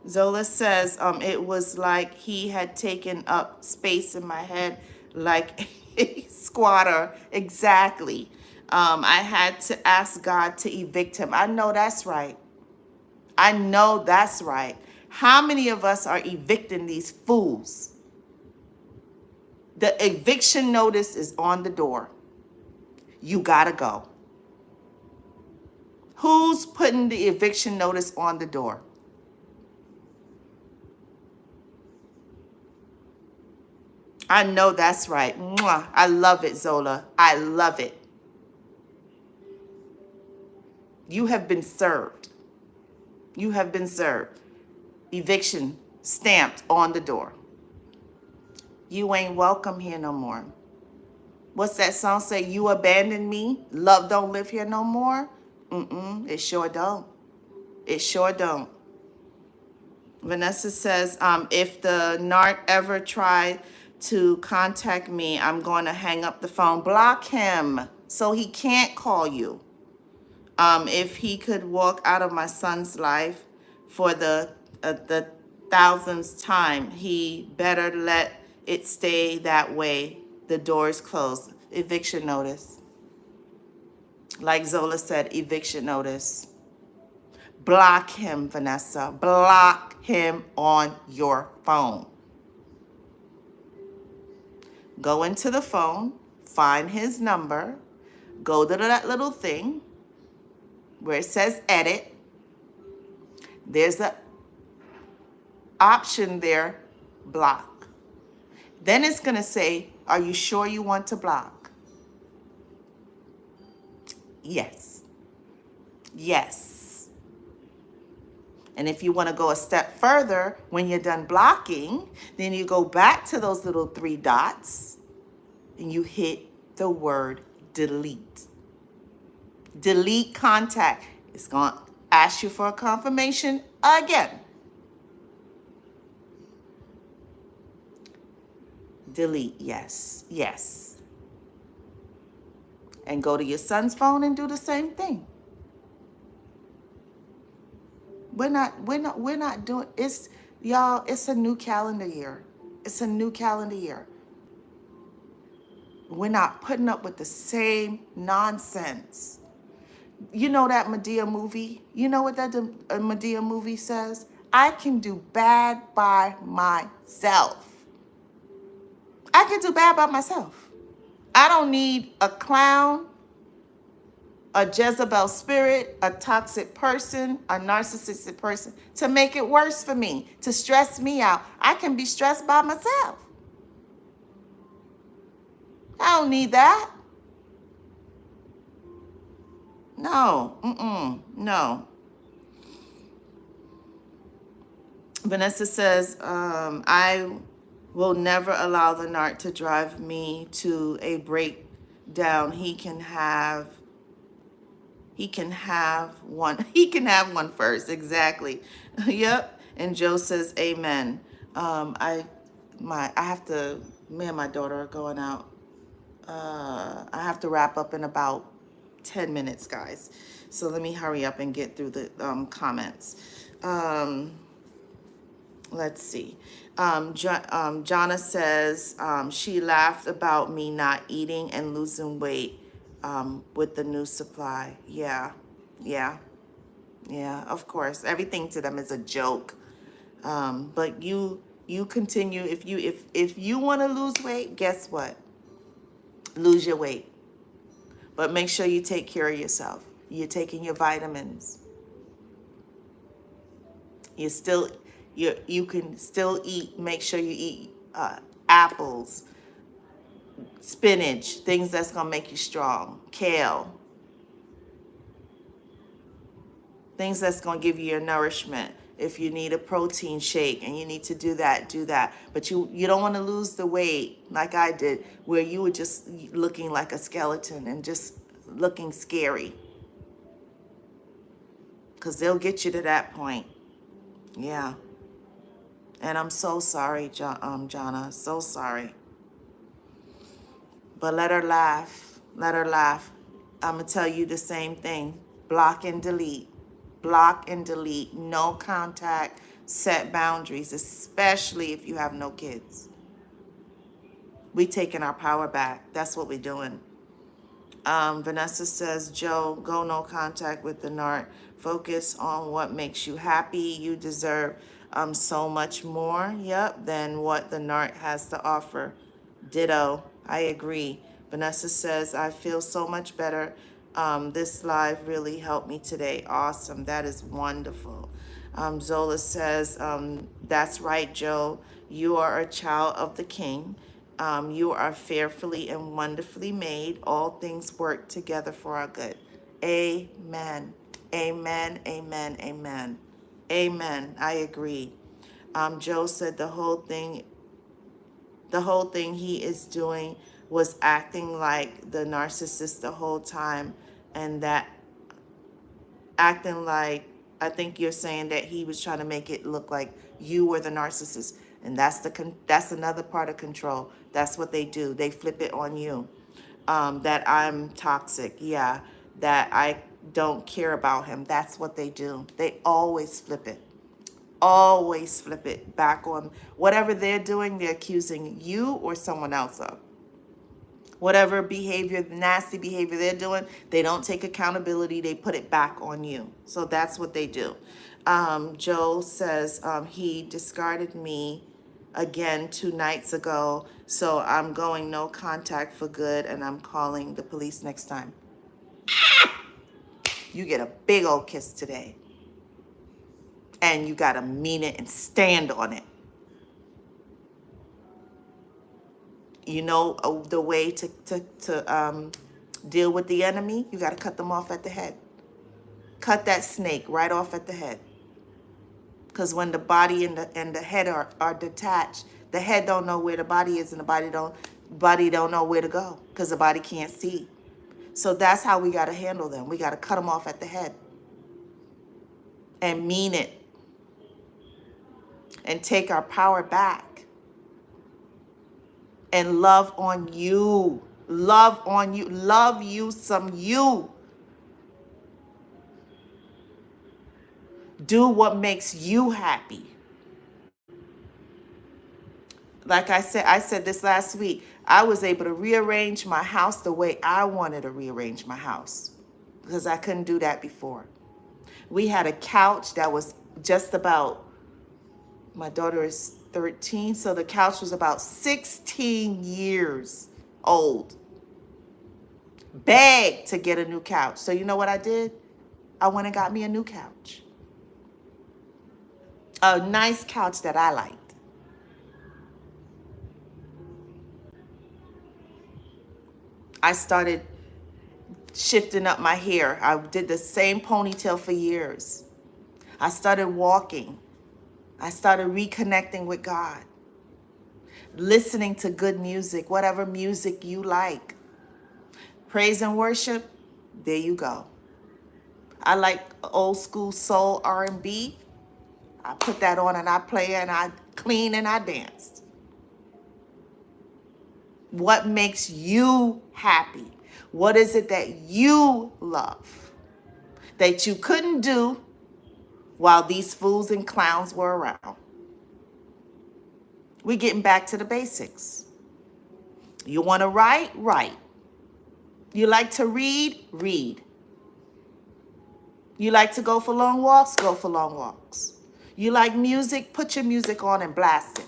Zola says, it was like he had taken up space in my head like a squatter. Exactly. I had to ask God to evict him. I know that's right. I know that's right. How many of us are evicting these fools? The eviction notice is on the door. You gotta go. Who's putting the eviction notice on the door? I know that's right. Mwah. I love it, Zola. I love it. You have been served. You have been served. Eviction stamped on the door. You ain't welcome here no more. What's that song say? You abandoned me. Love don't live here no more. It sure don't. It sure don't. Vanessa says, if the narc ever tried to contact me, I'm going to hang up the phone. Block him so he can't call you. If he could walk out of my son's life for the thousandth time, he better let it stay that way. The door is closed. Eviction notice. Like Zola said, eviction notice. Block him, Vanessa. Block him on your phone. Go into the phone, find his number, go to that little thing where it says edit. There's an option there, block. Then it's going to say, are you sure you want to block? Yes. Yes. And if you want to go a step further, when you're done blocking, then you go back to those little three dots and you hit the word delete. Delete contact. It's going to ask you for a confirmation again. Delete, yes, yes. And go to your son's phone and do the same thing. We're not doing, it's, y'all, it's a new calendar year. It's a new calendar year. We're not putting up with the same nonsense. You know that Medea movie? You know what that Medea movie says? I can do bad by myself. I can do bad by myself. I don't need a clown, a Jezebel spirit, a toxic person, a narcissistic person to make it worse for me, to stress me out. I can be stressed by myself. I don't need that. No, no. Vanessa says, I will never allow the narc to drive me to a breakdown. He can have one. He can have one first. Exactly. Yep. And Joe says, amen. I have to, me and my daughter are going out. I have to wrap up in about 10 minutes, guys. So let me hurry up and get through the comments. Let's see. Jonna says she laughed about me not eating and losing weight with the new supply. Yeah, of course. Everything to them is a joke. But you continue. If you want to lose weight, guess what? Lose your weight. But make sure you take care of yourself. You're taking your vitamins. You can still eat. Make sure you eat apples, spinach, things that's gonna make you strong. Kale. Things that's going to give you your nourishment. If you need a protein shake and you need to do that, do that. But you don't want to lose the weight like I did, where you were just looking like a skeleton and just looking scary. Because they'll get you to that point. Yeah. And I'm so sorry, Jonna. So sorry. But let her laugh. Let her laugh. I'm going to tell you the same thing. Block and delete. Block and delete. No contact. Set boundaries, especially if you have no kids. We taking our power back. That's what we're doing. Vanessa says, Joe, go no contact with the narc. Focus on what makes you happy. You deserve so much more, than what the narc has to offer. Ditto. I agree. Vanessa says, I feel so much better. This live really helped me today. Awesome. That is wonderful. Zola says, that's right, Joe. You are a child of the King. You are fearfully and wonderfully made. All things work together for our good. Amen. Amen. Amen. Amen. Amen. I agree. Joe said the whole thing he is doing was acting like the narcissist the whole time, and that acting like, I think you're saying that he was trying to make it look like you were the narcissist, and that's another part of control. That's what they do. They flip it on you. That I'm toxic, that I don't care about him. That's what they do. They always flip it. Always flip it back on whatever they're doing. They're accusing you or someone else of. Whatever behavior, nasty behavior they're doing, they don't take accountability. They put it back on you. So that's what they do. Joe says he discarded me again 2 nights ago. So I'm going no contact for good, and I'm calling the police next time. You get a big old kiss today. And you got to mean it and stand on it. You know the way to deal with the enemy? You got to cut them off at the head. Cut that snake right off at the head. Because when the body and the head are detached, the head don't know where the body is, and the body don't know where to go because the body can't see. So that's how we got to handle them. We got to cut them off at the head and mean it and take our power back and love on you. Love on you. Love you some you. Do what makes you happy. Like I said this last week, I was able to rearrange my house the way I wanted to rearrange my house because I couldn't do that before. We had a couch that was just about, my daughter is 13, so the couch was about 16 years old. Begged to get a new couch. So you know what I did? I went and got me a new couch. A nice couch that I liked. I started shifting up my hair. I did the same ponytail for years. I started walking. I started reconnecting with God. Listening to good music, whatever music you like. Praise and worship, there you go. I like old school soul R&B. I put that on and I play and I clean and I danced. What makes you happy? What is it that you love that you couldn't do while these fools and clowns were around? We're getting back to the basics. You want to write? Write. You like to read? Read. You like to go for long walks? Go for long walks. You like music? Put your music on and blast it.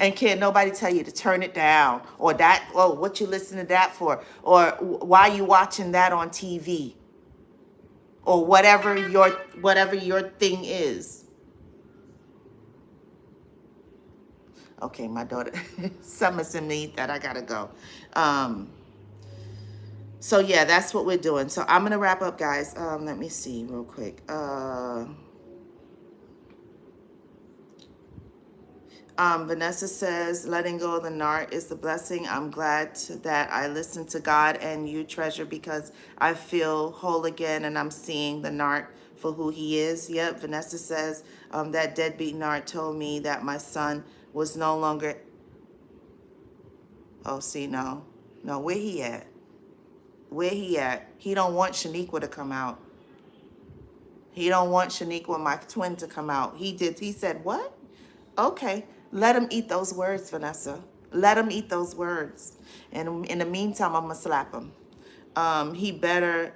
And can't nobody tell you to turn it down, or that, oh, what you listening to that for, or why you watching that on TV, or whatever your thing is. Okay, my daughter, someone's in me that I gotta go. So yeah, that's what we're doing. So I'm gonna wrap up, guys. Let me see real quick. Vanessa says, letting go of the narc is the blessing. I'm glad that I listened to God and you, Treasure, because I feel whole again and I'm seeing the narc for who he is. Yep, Vanessa says, that deadbeat narc told me that my son was no longer... Oh, see, no. No, where he at? Where he at? He don't want Shaniqua to come out. He don't want Shaniqua, my twin, to come out. He did. He said, what? Okay. Let him eat those words, Vanessa. Let him eat those words. And in the meantime, I'm going to slap him. He better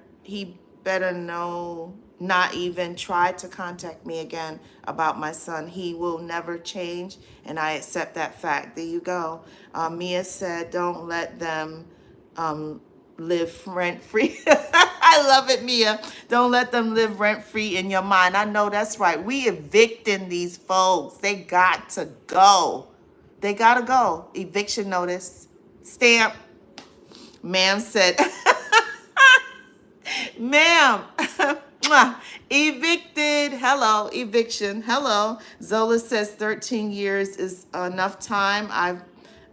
not even try to contact me again about my son. He will never change, and I accept that fact. There you go. Mia said, don't let them live rent-free. I love it, Mia. Don't let them live rent-free in your mind. I know that's right. We evicting these folks. They got to go. They got to go. Eviction notice. Stamp. Ma'am said... Ma'am, evicted. Hello, eviction. Hello. Zola says 13 years is enough time.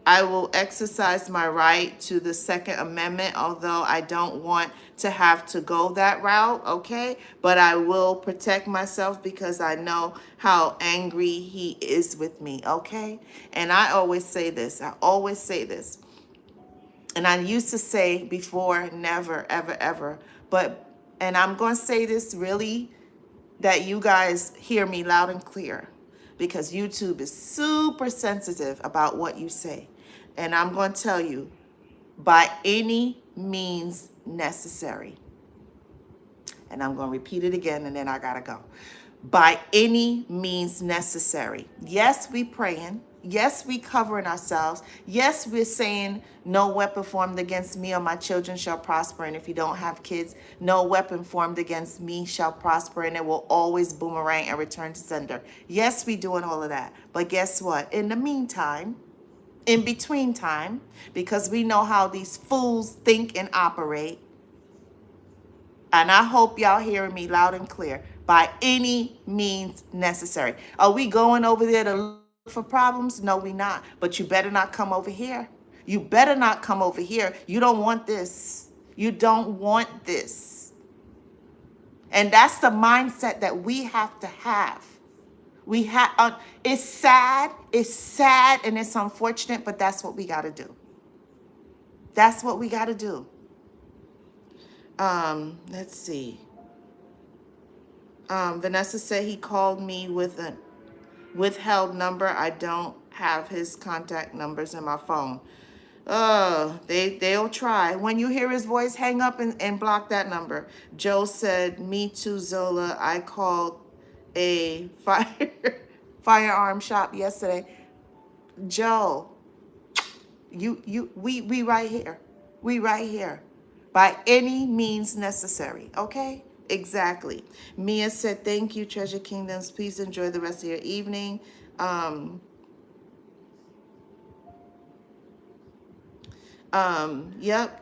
I will exercise my right to the Second Amendment, although I don't want to have to go that route, okay? But I will protect myself because I know how angry he is with me, okay? And I always say this. I always say this. And I used to say before, never, ever, ever. And I'm going to say this really, that you guys hear me loud and clear, because YouTube is super sensitive about what you say. And I'm going to tell you, by any means necessary. And I'm going to repeat it again, and then I got to go. By any means necessary. Yes, we praying. Yes, we covering ourselves. Yes, we're saying no weapon formed against me or my children shall prosper. And if you don't have kids, no weapon formed against me shall prosper, and it will always boomerang and return to sender. Yes, we doing all of that. But guess what? In the meantime, in between time, because we know how these fools think and operate, and I hope y'all hearing me loud and clear, by any means necessary. Are we going over there to look for problems? No, we not. But you better not come over here. You better not come over here. You don't want this. You don't want this. And that's the mindset that we have to have. We have. It's sad, and it's unfortunate, but that's what we got to do. That's what we got to do. Let's see. Vanessa said he called me with a withheld number. I don't have his contact numbers in my phone. They'll try. When you hear his voice, hang up and block that number. Joe said, me too, Zola. I called a firearm shop yesterday. Joe, we right here. We right here. By any means necessary, okay? Exactly. Mia said, thank you, Treasure Kingdoms. Please enjoy the rest of your evening. Yep.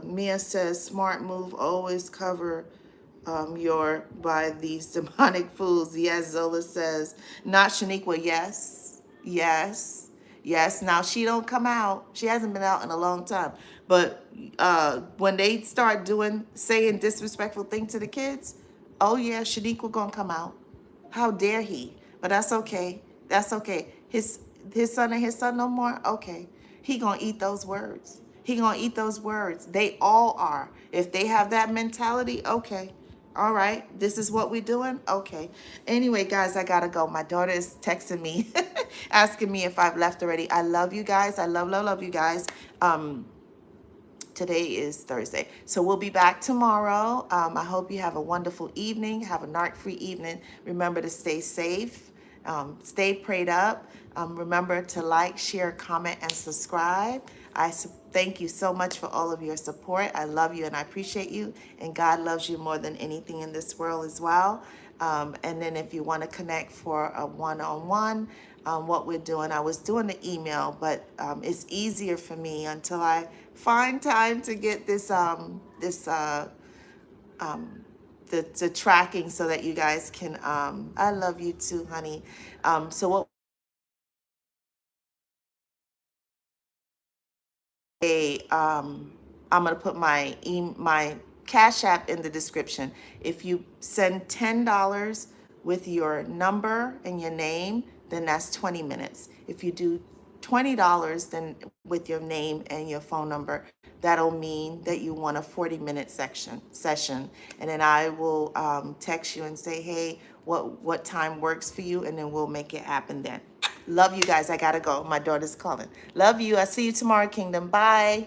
Mia says, smart move, always cover your by these demonic fools. Yes, Zola says, not Shaniqua. Yes. Yes. Yes. Now, she don't come out. She hasn't been out in a long time. But when they start saying disrespectful things to the kids, oh, yeah, Shaniqua gonna come out. How dare he? But that's okay. That's okay. His son and his son no more? Okay. He gonna eat those words. He gonna eat those words. They all are. If they have that mentality, okay. All right, this is what we're doing? Okay. Anyway, guys, I gotta go. My daughter is texting me, asking me if I've left already. I love you guys. I love you guys. Today is Thursday. So we'll be back tomorrow. I hope you have a wonderful evening. Have a narc-free evening. Remember to stay safe. Stay prayed up. Remember to like, share, comment, and subscribe. I thank you so much for all of your support. I love you and I appreciate you. And God loves you more than anything in this world as well. And then if you want to connect for a one-on-one, what we're doing, I was doing the email, but it's easier for me until I find time to get the tracking so that you guys can, I love you too, honey. So what I'm gonna put my Cash App in the description. If you send $10 with your number and your name, then that's 20 minutes. If you do $20, then with your name and your phone number, that'll mean that you want a 40-minute session. And then I will text you and say, hey, what time works for you, and then we'll make it happen then. Love you guys. I gotta go. My daughter's calling. Love you. I see you tomorrow, Kingdom. Bye.